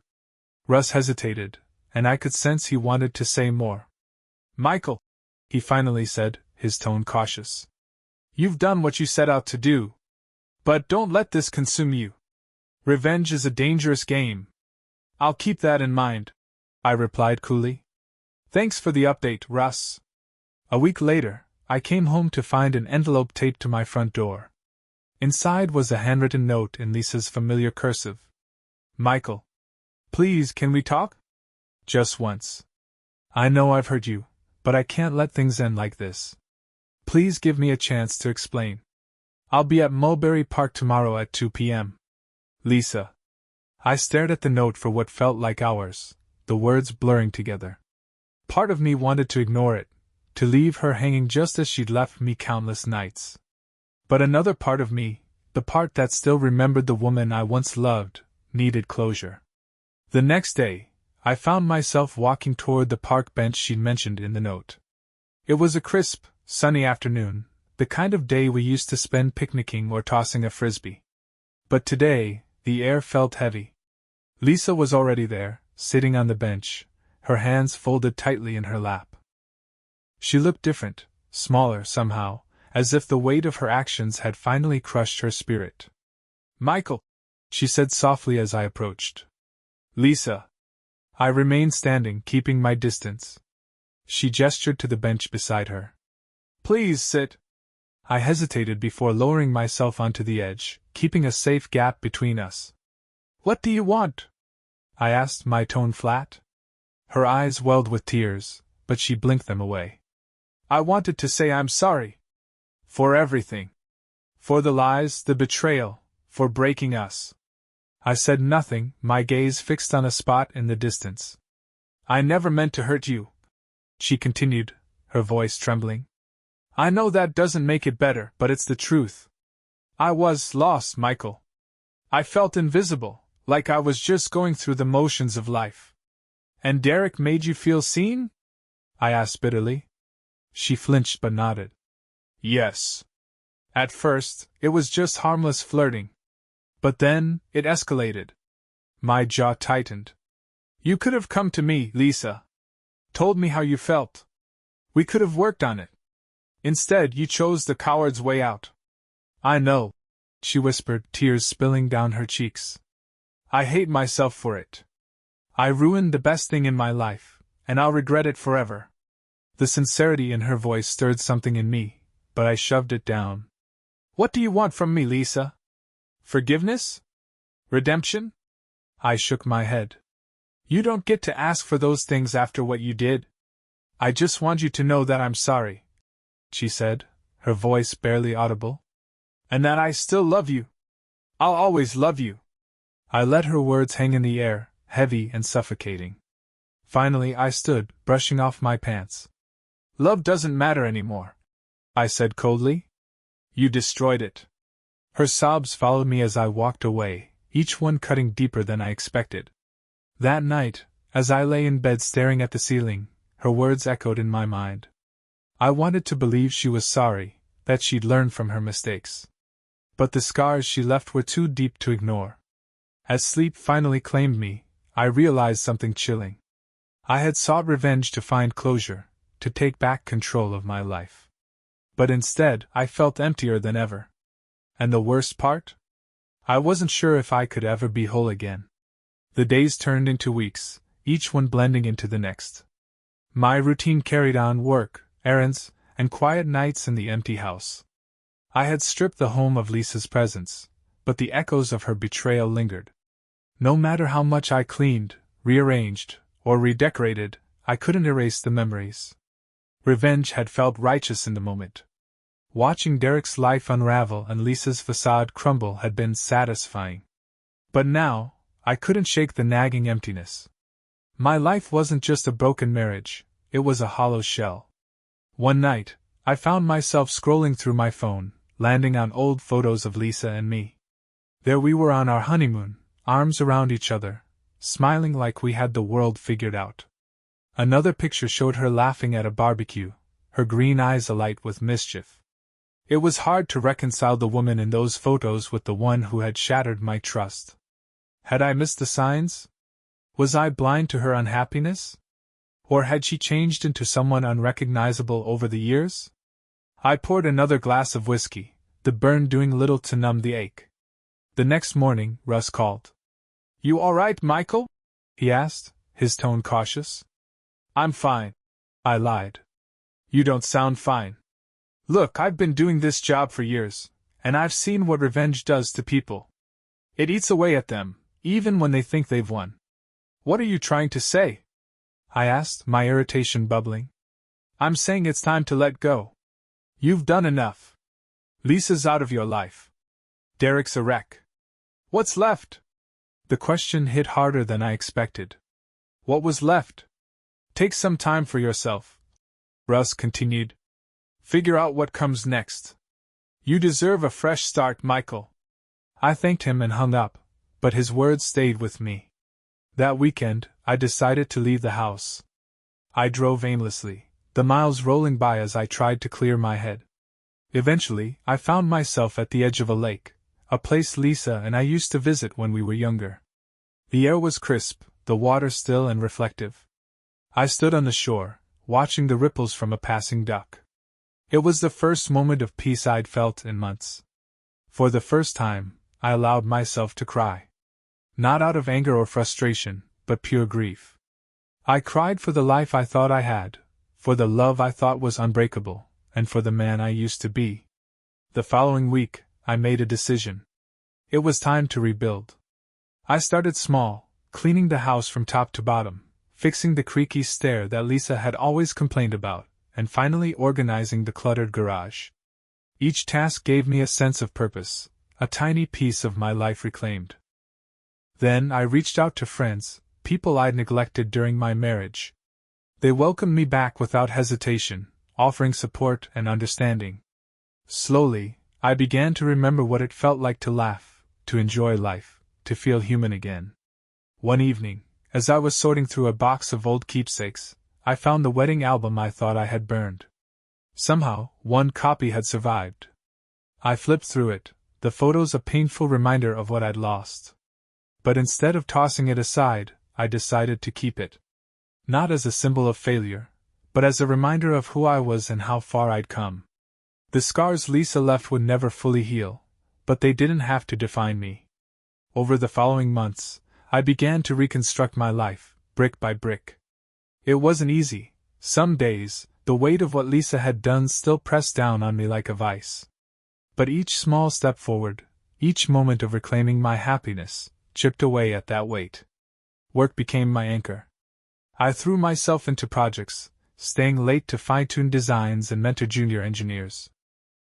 Russ hesitated, and I could sense he wanted to say more. "Michael," he finally said, his tone cautious. "You've done what you set out to do. But don't let this consume you. Revenge is a dangerous game." "I'll keep that in mind," I replied coolly. "Thanks for the update, Russ." A week later, I came home to find an envelope taped to my front door. Inside was a handwritten note in Lisa's familiar cursive. "Michael. Please, can we talk? Just once. I know I've hurt you, but I can't let things end like this. Please give me a chance to explain. I'll be at Mulberry Park tomorrow at 2 p.m. Lisa. I stared at the note for what felt like hours, the words blurring together. Part of me wanted to ignore it, to leave her hanging just as she'd left me countless nights. But another part of me, the part that still remembered the woman I once loved, needed closure. The next day, I found myself walking toward the park bench she'd mentioned in the note. It was a crisp, sunny afternoon, the kind of day we used to spend picnicking or tossing a frisbee. But today, the air felt heavy. Lisa was already there, sitting on the bench, her hands folded tightly in her lap. She looked different, smaller somehow, as if the weight of her actions had finally crushed her spirit. "Michael," she said softly as I approached. "Lisa." I remained standing, keeping my distance. She gestured to the bench beside her. "Please sit." I hesitated before lowering myself onto the edge, keeping a safe gap between us. "What do you want?" I asked, my tone flat. Her eyes welled with tears, but she blinked them away. "I wanted to say I'm sorry. For everything. For the lies, the betrayal, for breaking us." I said nothing, my gaze fixed on a spot in the distance. "I never meant to hurt you," she continued, her voice trembling. "I know that doesn't make it better, but it's the truth. I was lost, Michael. I felt invisible, like I was just going through the motions of life." "And Derek made you feel seen?" I asked bitterly. She flinched but nodded. "Yes. At first, it was just harmless flirting. But then, it escalated." My jaw tightened. "You could have come to me, Lisa. Told me how you felt. We could have worked on it. Instead, you chose the coward's way out." "I know," she whispered, tears spilling down her cheeks. "I hate myself for it. I ruined the best thing in my life, and I'll regret it forever." The sincerity in her voice stirred something in me, but I shoved it down. "What do you want from me, Lisa? Forgiveness? Redemption?" I shook my head. "You don't get to ask for those things after what you did. I just want you to know that I'm sorry," she said, her voice barely audible. "And that I still love you. I'll always love you." I let her words hang in the air, heavy and suffocating. Finally I stood, brushing off my pants. "Love doesn't matter anymore," I said coldly. "You destroyed it." Her sobs followed me as I walked away, each one cutting deeper than I expected. That night, as I lay in bed staring at the ceiling, her words echoed in my mind. I wanted to believe she was sorry, that she'd learned from her mistakes. But the scars she left were too deep to ignore. As sleep finally claimed me, I realized something chilling. I had sought revenge to find closure, to take back control of my life. But instead, I felt emptier than ever. And the worst part? I wasn't sure if I could ever be whole again. The days turned into weeks, each one blending into the next. My routine carried on: work, errands, and quiet nights in the empty house. I had stripped the home of Lisa's presence, but the echoes of her betrayal lingered. No matter how much I cleaned, rearranged, or redecorated, I couldn't erase the memories. Revenge had felt righteous in the moment. Watching Derek's life unravel and Lisa's facade crumble had been satisfying. But now, I couldn't shake the nagging emptiness. My life wasn't just a broken marriage, it was a hollow shell. One night, I found myself scrolling through my phone, landing on old photos of Lisa and me. There we were on our honeymoon, arms around each other, smiling like we had the world figured out. Another picture showed her laughing at a barbecue, her green eyes alight with mischief. It was hard to reconcile the woman in those photos with the one who had shattered my trust. Had I missed the signs? Was I blind to her unhappiness? Or had she changed into someone unrecognizable over the years? I poured another glass of whiskey, the burn doing little to numb the ache. The next morning, Russ called. "You all right, Michael?" he asked, his tone cautious. "I'm fine," I lied. "You don't sound fine. Look, I've been doing this job for years, and I've seen what revenge does to people. It eats away at them, even when they think they've won." "What are you trying to say?" I asked, my irritation bubbling. I'm saying it's time to let go. You've done enough. Lisa's out of your life. Derek's a wreck. What's left? The question hit harder than I expected. What was left? Take some time for yourself, Russ continued. Figure out what comes next. You deserve a fresh start, Michael. I thanked him and hung up, but his words stayed with me. That weekend, I decided to leave the house. I drove aimlessly, the miles rolling by as I tried to clear my head. Eventually, I found myself at the edge of a lake, a place Lisa and I used to visit when we were younger. The air was crisp, the water still and reflective. I stood on the shore, watching the ripples from a passing duck. It was the first moment of peace I'd felt in months. For the first time, I allowed myself to cry. Not out of anger or frustration, but pure grief. I cried for the life I thought I had, for the love I thought was unbreakable, and for the man I used to be. The following week, I made a decision. It was time to rebuild. I started small, cleaning the house from top to bottom, fixing the creaky stair that Lisa had always complained about, and finally organizing the cluttered garage. Each task gave me a sense of purpose, a tiny piece of my life reclaimed. Then I reached out to friends, people I'd neglected during my marriage. They welcomed me back without hesitation, offering support and understanding. Slowly, I began to remember what it felt like to laugh, to enjoy life, to feel human again. One evening, as I was sorting through a box of old keepsakes, I found the wedding album I thought I had burned. Somehow, one copy had survived. I flipped through it, the photos a painful reminder of what I'd lost. But instead of tossing it aside, I decided to keep it. Not as a symbol of failure, but as a reminder of who I was and how far I'd come. The scars Lisa left would never fully heal, but they didn't have to define me. Over the following months, I began to reconstruct my life, brick by brick. It wasn't easy. Some days, the weight of what Lisa had done still pressed down on me like a vice. But each small step forward, each moment of reclaiming my happiness, chipped away at that weight. Work became my anchor. I threw myself into projects, staying late to fine-tune designs and mentor junior engineers.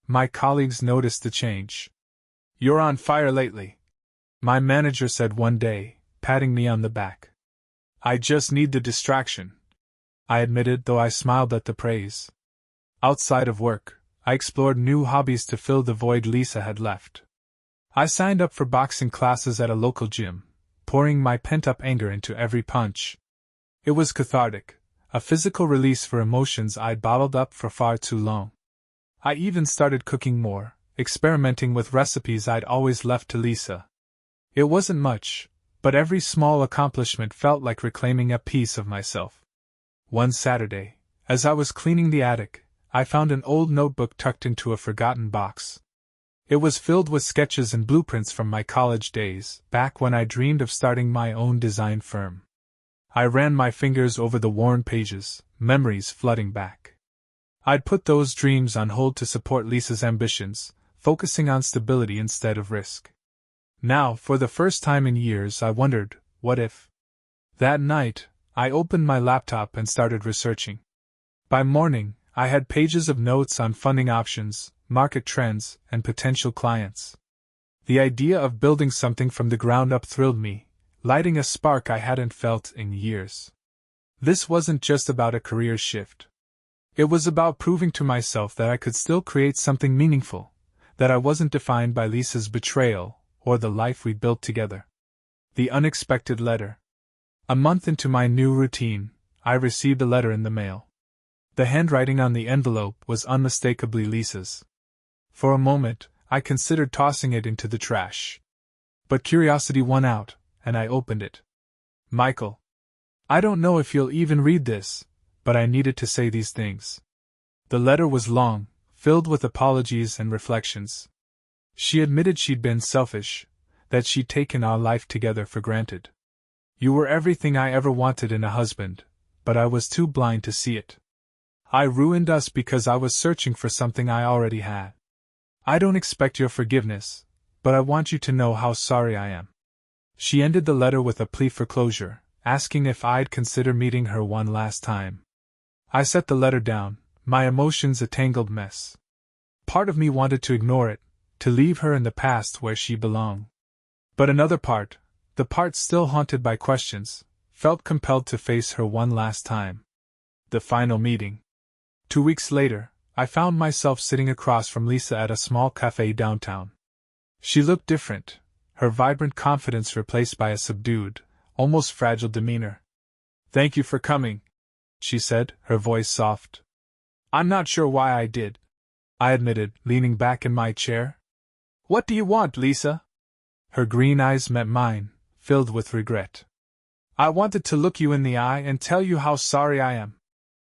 My colleagues noticed the change. "You're on fire lately," my manager said one day, patting me on the back. "I just need the distraction," I admitted, though I smiled at the praise. Outside of work, I explored new hobbies to fill the void Lisa had left. I signed up for boxing classes at a local gym, pouring my pent-up anger into every punch. It was cathartic, a physical release for emotions I'd bottled up for far too long. I even started cooking more, experimenting with recipes I'd always left to Lisa. It wasn't much, but every small accomplishment felt like reclaiming a piece of myself. One Saturday, as I was cleaning the attic, I found an old notebook tucked into a forgotten box. It was filled with sketches and blueprints from my college days, back when I dreamed of starting my own design firm. I ran my fingers over the worn pages, memories flooding back. I'd put those dreams on hold to support Lisa's ambitions, focusing on stability instead of risk. Now, for the first time in years, I wondered, what if? That night, I opened my laptop and started researching. By morning, I had pages of notes on funding options, market trends, and potential clients. The idea of building something from the ground up thrilled me, lighting a spark I hadn't felt in years. This wasn't just about a career shift. It was about proving to myself that I could still create something meaningful, that I wasn't defined by Lisa's betrayal or the life we built together. The unexpected letter. A month into my new routine, I received a letter in the mail. The handwriting on the envelope was unmistakably Lisa's. For a moment, I considered tossing it into the trash. But curiosity won out, and I opened it. "Michael, I don't know if you'll even read this, but I needed to say these things." The letter was long, filled with apologies and reflections. She admitted she'd been selfish, that she'd taken our life together for granted. "You were everything I ever wanted in a husband, but I was too blind to see it. I ruined us because I was searching for something I already had. I don't expect your forgiveness, but I want you to know how sorry I am." She ended the letter with a plea for closure, asking if I'd consider meeting her one last time. I set the letter down, my emotions a tangled mess. Part of me wanted to ignore it, to leave her in the past where she belonged. But another part, the part still haunted by questions, felt compelled to face her one last time. The final meeting. 2 weeks later, I found myself sitting across from Lisa at a small cafe downtown. She looked different, her vibrant confidence replaced by a subdued, almost fragile demeanor. "Thank you for coming," she said, her voice soft. "I'm not sure why I did," I admitted, leaning back in my chair. "What do you want, Lisa?" Her green eyes met mine, filled with regret. "I wanted to look you in the eye and tell you how sorry I am.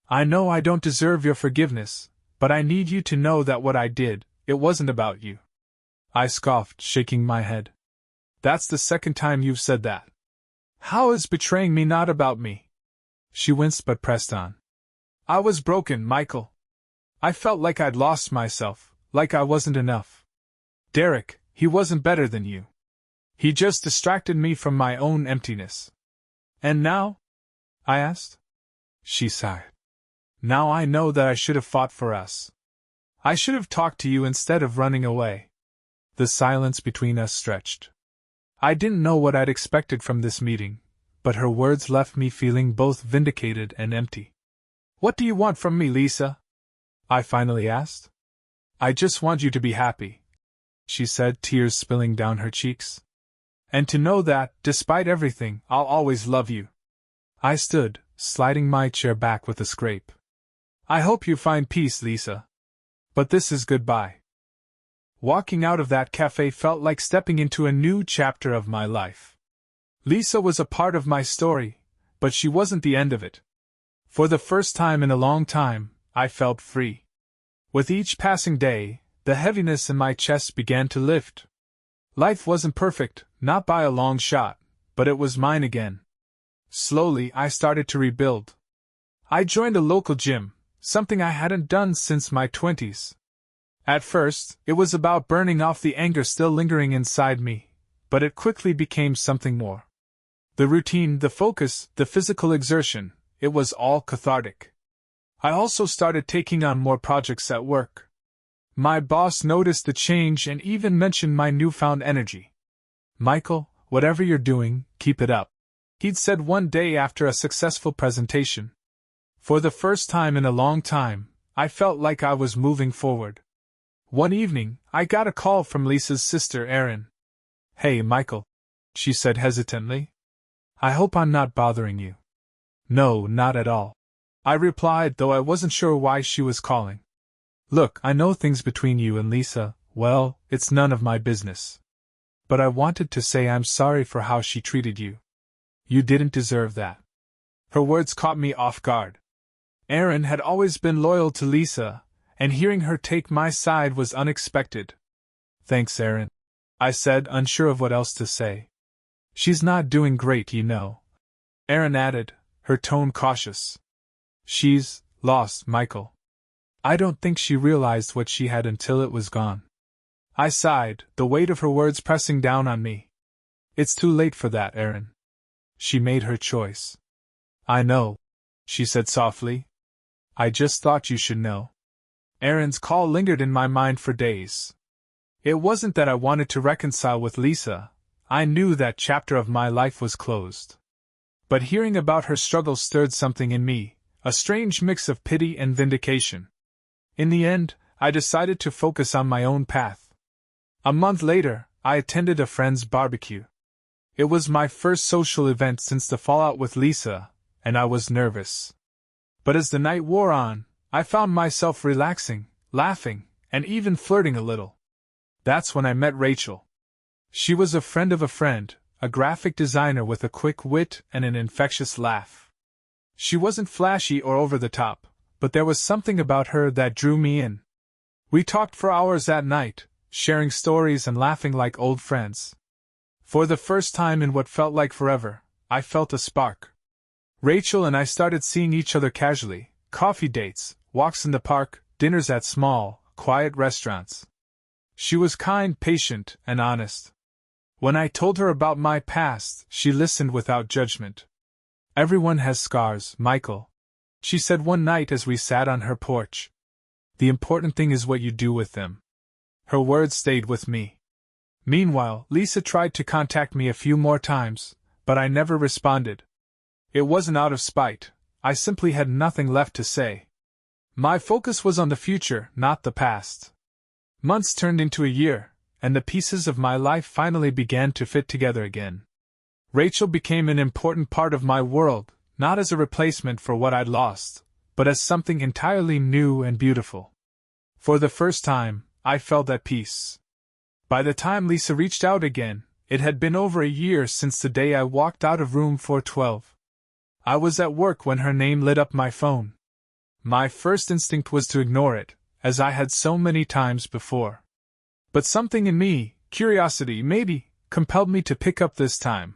I know I don't deserve your forgiveness, but I need you to know that what I did, it wasn't about you." I scoffed, shaking my head. "That's the second time you've said that. How is betraying me not about me?" She winced but pressed on. "I was broken, Michael. I felt like I'd lost myself, like I wasn't enough. Derek, he wasn't better than you. He just distracted me from my own emptiness." "And now?" I asked. She sighed. "Now I know that I should have fought for us. I should have talked to you instead of running away." The silence between us stretched. I didn't know what I'd expected from this meeting, but her words left me feeling both vindicated and empty. "What do you want from me, Lisa?" I finally asked. "I just want you to be happy," she said, tears spilling down her cheeks. "And to know that, despite everything, I'll always love you." I stood, sliding my chair back with a scrape. "I hope you find peace, Lisa. But this is goodbye." Walking out of that cafe felt like stepping into a new chapter of my life. Lisa was a part of my story, but she wasn't the end of it. For the first time in a long time, I felt free. With each passing day, the heaviness in my chest began to lift. Life wasn't perfect, not by a long shot, but it was mine again. Slowly, I started to rebuild. I joined a local gym, something I hadn't done since my 20s. At first, it was about burning off the anger still lingering inside me, but it quickly became something more. The routine, the focus, the physical exertion, it was all cathartic. I also started taking on more projects at work. My boss noticed the change and even mentioned my newfound energy. "Michael, whatever you're doing, keep it up," he'd said one day after a successful presentation. For the first time in a long time, I felt like I was moving forward. One evening, I got a call from Lisa's sister Erin. "Hey, Michael," she said hesitantly. "I hope I'm not bothering you." "No, not at all," I replied, though I wasn't sure why she was calling. "Look, I know things between you and Lisa, well, it's none of my business. But I wanted to say I'm sorry for how she treated you. You didn't deserve that." Her words caught me off guard. Erin had always been loyal to Lisa, and hearing her take my side was unexpected. "Thanks, Erin," I said, unsure of what else to say. "She's not doing great, you know," Erin added, her tone cautious. "She's lost Michael." I don't think she realized what she had until it was gone. I sighed, the weight of her words pressing down on me. "It's too late for that, Erin. She made her choice." "I know," she said softly. "I just thought you should know." Erin's call lingered in my mind for days. It wasn't that I wanted to reconcile with Lisa, I knew that chapter of my life was closed. But hearing about her struggles stirred something in me, a strange mix of pity and vindication. In the end, I decided to focus on my own path. A month later, I attended a friend's barbecue. It was my first social event since the fallout with Lisa, and I was nervous. But as the night wore on, I found myself relaxing, laughing, and even flirting a little. That's when I met Rachel. She was a friend of a friend, a graphic designer with a quick wit and an infectious laugh. She wasn't flashy or over the top, but there was something about her that drew me in. We talked for hours that night, sharing stories and laughing like old friends. For the first time in what felt like forever, I felt a spark. Rachel and I started seeing each other casually, coffee dates, walks in the park, dinners at small, quiet restaurants. She was kind, patient, and honest. When I told her about my past, she listened without judgment. "Everyone has scars, Michael," she said one night as we sat on her porch. The important thing is what you do with them. Her words stayed with me. Meanwhile, Lisa tried to contact me a few more times, but I never responded. It wasn't out of spite, I simply had nothing left to say. My focus was on the future, not the past. Months turned into a year, and the pieces of my life finally began to fit together again. Rachel became an important part of my world, not as a replacement for what I'd lost, but as something entirely new and beautiful. For the first time, I felt at peace. By the time Lisa reached out again, it had been over a year since the day I walked out of room 412. I was at work when her name lit up my phone. My first instinct was to ignore it, as I had so many times before. But something in me, curiosity maybe, compelled me to pick up this time.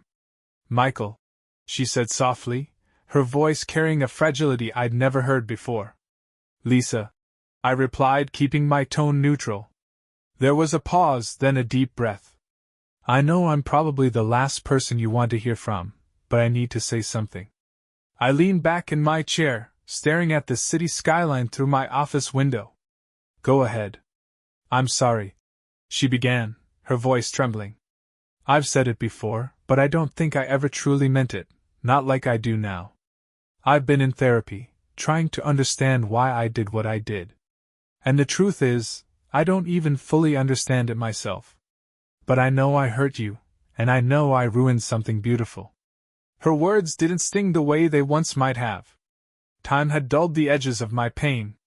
"Michael," she said softly, her voice carrying a fragility I'd never heard before. "Lisa," I replied, keeping my tone neutral. There was a pause, then a deep breath. "I know I'm probably the last person you want to hear from, but I need to say something." I leaned back in my chair, staring at the city skyline through my office window. "Go ahead." "I'm sorry," she began, her voice trembling. "I've said it before, but I don't think I ever truly meant it, not like I do now. I've been in therapy, trying to understand why I did what I did. And the truth is, I don't even fully understand it myself. But I know I hurt you, and I know I ruined something beautiful." Her words didn't sting the way they once might have. Time had dulled the edges of my pain.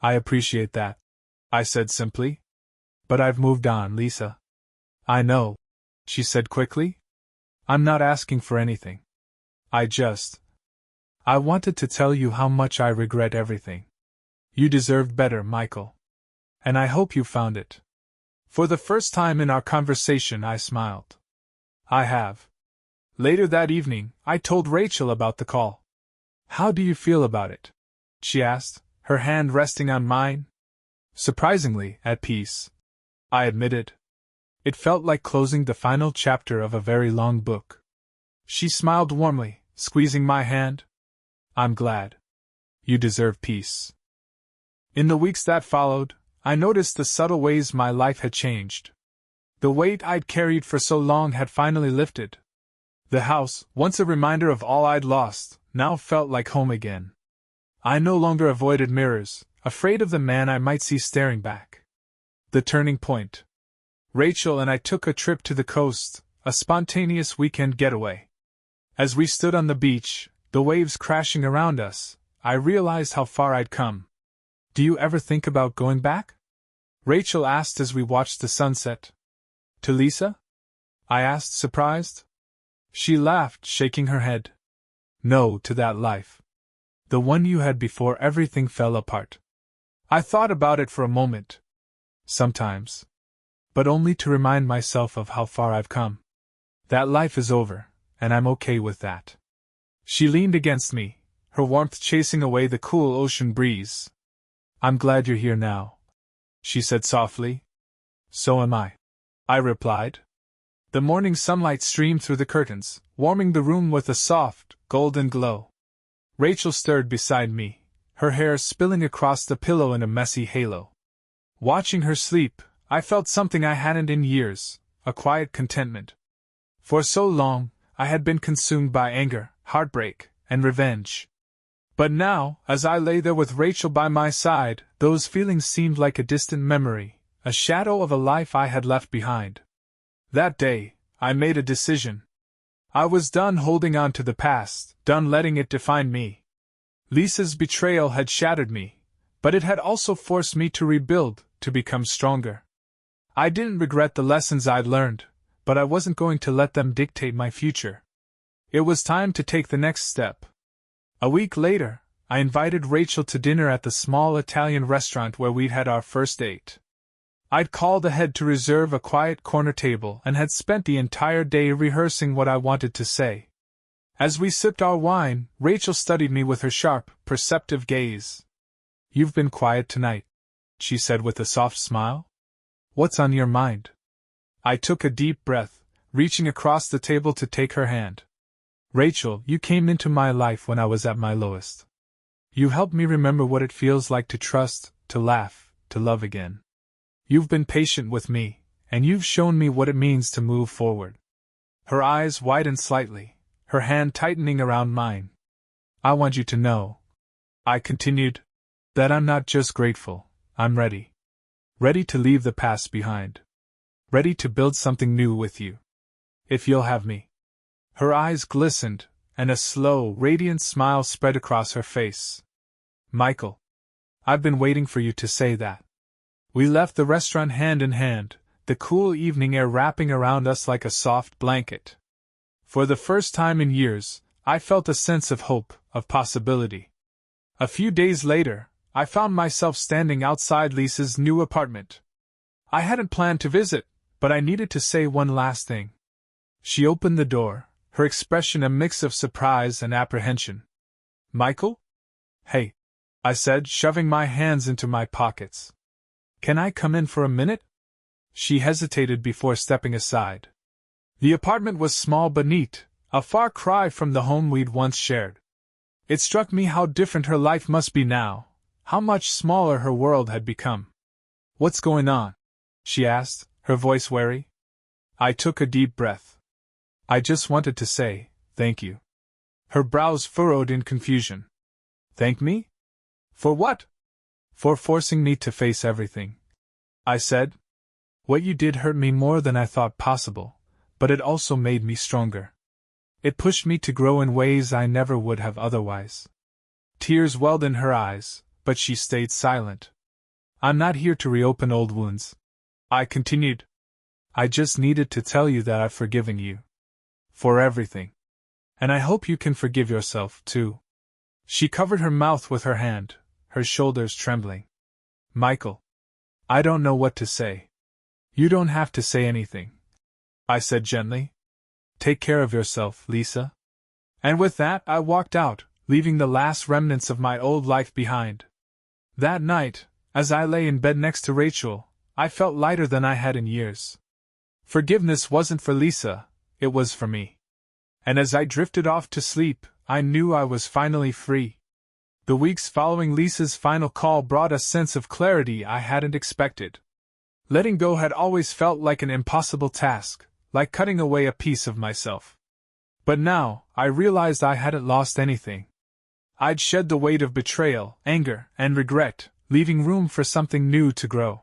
"I appreciate that," I said simply. "But I've moved on, Lisa." "I know," she said quickly. "I'm not asking for anything. I wanted to tell you how much I regret everything. You deserved better, Michael. And I hope you found it." For the first time in our conversation, I smiled. "I have." Later that evening, I told Rachel about the call. "How do you feel about it?" she asked, her hand resting on mine. "Surprisingly, at peace," I admitted. It felt like closing the final chapter of a very long book. She smiled warmly, squeezing my hand. "I'm glad. You deserve peace." In the weeks that followed, I noticed the subtle ways my life had changed. The weight I'd carried for so long had finally lifted. The house, once a reminder of all I'd lost, now felt like home again. I no longer avoided mirrors, afraid of the man I might see staring back. The turning point. Rachel and I took a trip to the coast, a spontaneous weekend getaway. As we stood on the beach, the waves crashing around us, I realized how far I'd come. "Do you ever think about going back?" Rachel asked as we watched the sunset. "To Lisa?" I asked, surprised. She laughed, shaking her head. "No, to that life. The one you had before everything fell apart." I thought about it for a moment. "Sometimes. But only to remind myself of how far I've come. That life is over, and I'm okay with that." She leaned against me, her warmth chasing away the cool ocean breeze. "I'm glad you're here now," she said softly. "So am I replied. The morning sunlight streamed through the curtains, warming the room with a soft, golden glow. Rachel stirred beside me, her hair spilling across the pillow in a messy halo. Watching her sleep, I felt something I hadn't in years, a quiet contentment. For so long, I had been consumed by anger, heartbreak, and revenge. But now, as I lay there with Rachel by my side, those feelings seemed like a distant memory, a shadow of a life I had left behind. That day, I made a decision. I was done holding on to the past, done letting it define me. Lisa's betrayal had shattered me, but it had also forced me to rebuild, to become stronger. I didn't regret the lessons I'd learned, but I wasn't going to let them dictate my future. It was time to take the next step. A week later, I invited Rachel to dinner at the small Italian restaurant where we'd had our first date. I'd called ahead to reserve a quiet corner table and had spent the entire day rehearsing what I wanted to say. As we sipped our wine, Rachel studied me with her sharp, perceptive gaze. "You've been quiet tonight," she said with a soft smile. "What's on your mind?" I took a deep breath, reaching across the table to take her hand. "Rachel, you came into my life when I was at my lowest. You helped me remember what it feels like to trust, to laugh, to love again. You've been patient with me, and you've shown me what it means to move forward. Her eyes widened slightly, her hand tightening around mine. I want you to know, I continued, that I'm not just grateful, I'm ready. Ready to leave the past behind. Ready to build something new with you. If you'll have me. Her eyes glistened, and a slow, radiant smile spread across her face. Michael, I've been waiting for you to say that. We left the restaurant hand in hand, the cool evening air wrapping around us like a soft blanket. For the first time in years, I felt a sense of hope, of possibility. A few days later, I found myself standing outside Lisa's new apartment. I hadn't planned to visit, but I needed to say one last thing. She opened the door, her expression a mix of surprise and apprehension. Michael? Hey, I said, shoving my hands into my pockets. Can I come in for a minute? She hesitated before stepping aside. The apartment was small but neat, a far cry from the home we'd once shared. It struck me how different her life must be now, how much smaller her world had become. What's going on? She asked, her voice wary. I took a deep breath. I just wanted to say, thank you. Her brows furrowed in confusion. Thank me? For what? For forcing me to face everything. I said. What you did hurt me more than I thought possible, but it also made me stronger. It pushed me to grow in ways I never would have otherwise. Tears welled in her eyes, but she stayed silent. I'm not here to reopen old wounds. I continued. I just needed to tell you that I've forgiven you. For everything. And I hope you can forgive yourself, too. She covered her mouth with her hand, her shoulders trembling. Michael. I don't know what to say. You don't have to say anything. I said gently. Take care of yourself, Lisa. And with that, I walked out, leaving the last remnants of my old life behind. That night, as I lay in bed next to Rachel, I felt lighter than I had in years. Forgiveness wasn't for Lisa, it was for me. And as I drifted off to sleep, I knew I was finally free. The weeks following Lisa's final call brought a sense of clarity I hadn't expected. Letting go had always felt like an impossible task, like cutting away a piece of myself. But now, I realized I hadn't lost anything. I'd shed the weight of betrayal, anger, and regret, leaving room for something new to grow.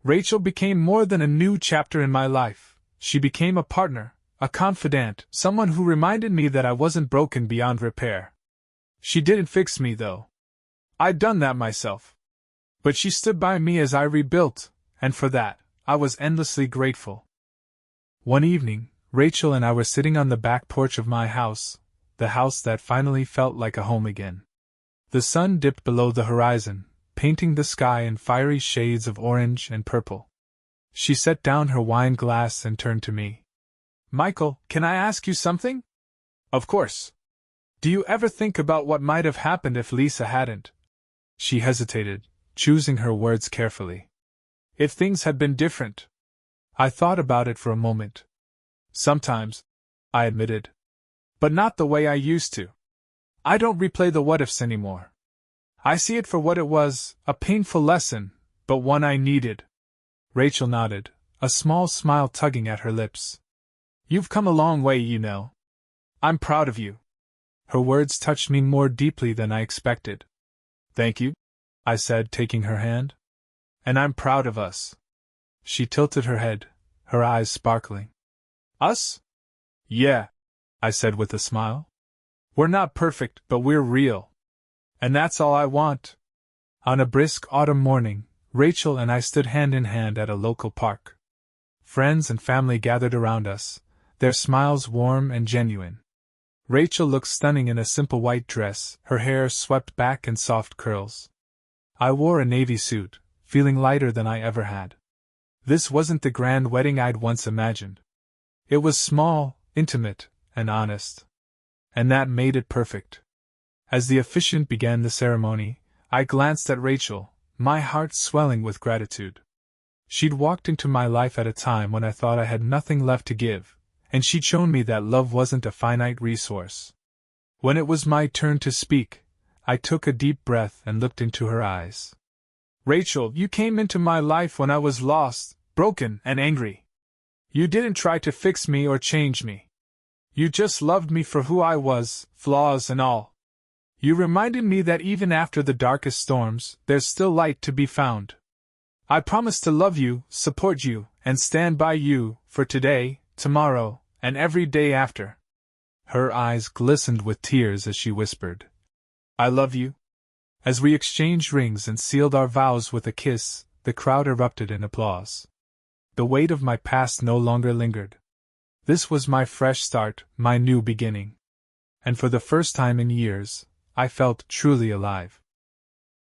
Rachel became more than a new chapter in my life. She became a partner, a confidant, someone who reminded me that I wasn't broken beyond repair. She didn't fix me, though. I'd done that myself. But she stood by me as I rebuilt, and for that, I was endlessly grateful. One evening, Rachel and I were sitting on the back porch of my house, the house that finally felt like a home again. The sun dipped below the horizon, painting the sky in fiery shades of orange and purple. She set down her wine glass and turned to me. Michael, can I ask you something? Of course. Do you ever think about what might have happened if Lisa hadn't? She hesitated, choosing her words carefully. If things had been different. I thought about it for a moment. Sometimes, I admitted. But not the way I used to. I don't replay the what-ifs anymore. I see it for what it was, a painful lesson, but one I needed. Rachel nodded, a small smile tugging at her lips. You've come a long way, you know. I'm proud of you. Her words touched me more deeply than I expected. Thank you, I said, taking her hand. And I'm proud of us. She tilted her head, her eyes sparkling. Us? Yeah, I said with a smile. We're not perfect, but we're real. And that's all I want. On a brisk autumn morning, Rachel and I stood hand in hand at a local park. Friends and family gathered around us, their smiles warm and genuine. Rachel looked stunning in a simple white dress, her hair swept back in soft curls. I wore a navy suit, feeling lighter than I ever had. This wasn't the grand wedding I'd once imagined. It was small, intimate, and honest. And that made it perfect. As the officiant began the ceremony, I glanced at Rachel, my heart swelling with gratitude. She'd walked into my life at a time when I thought I had nothing left to give, and she'd shown me that love wasn't a finite resource. When it was my turn to speak, I took a deep breath and looked into her eyes. Rachel, you came into my life when I was lost, broken, and angry. You didn't try to fix me or change me. You just loved me for who I was, flaws and all. You reminded me that even after the darkest storms, there's still light to be found. I promise to love you, support you, and stand by you, for today, tomorrow, and every day after. Her eyes glistened with tears as she whispered, I love you. As we exchanged rings and sealed our vows with a kiss, the crowd erupted in applause. The weight of my past no longer lingered. This was my fresh start, my new beginning. And for the first time in years, I felt truly alive.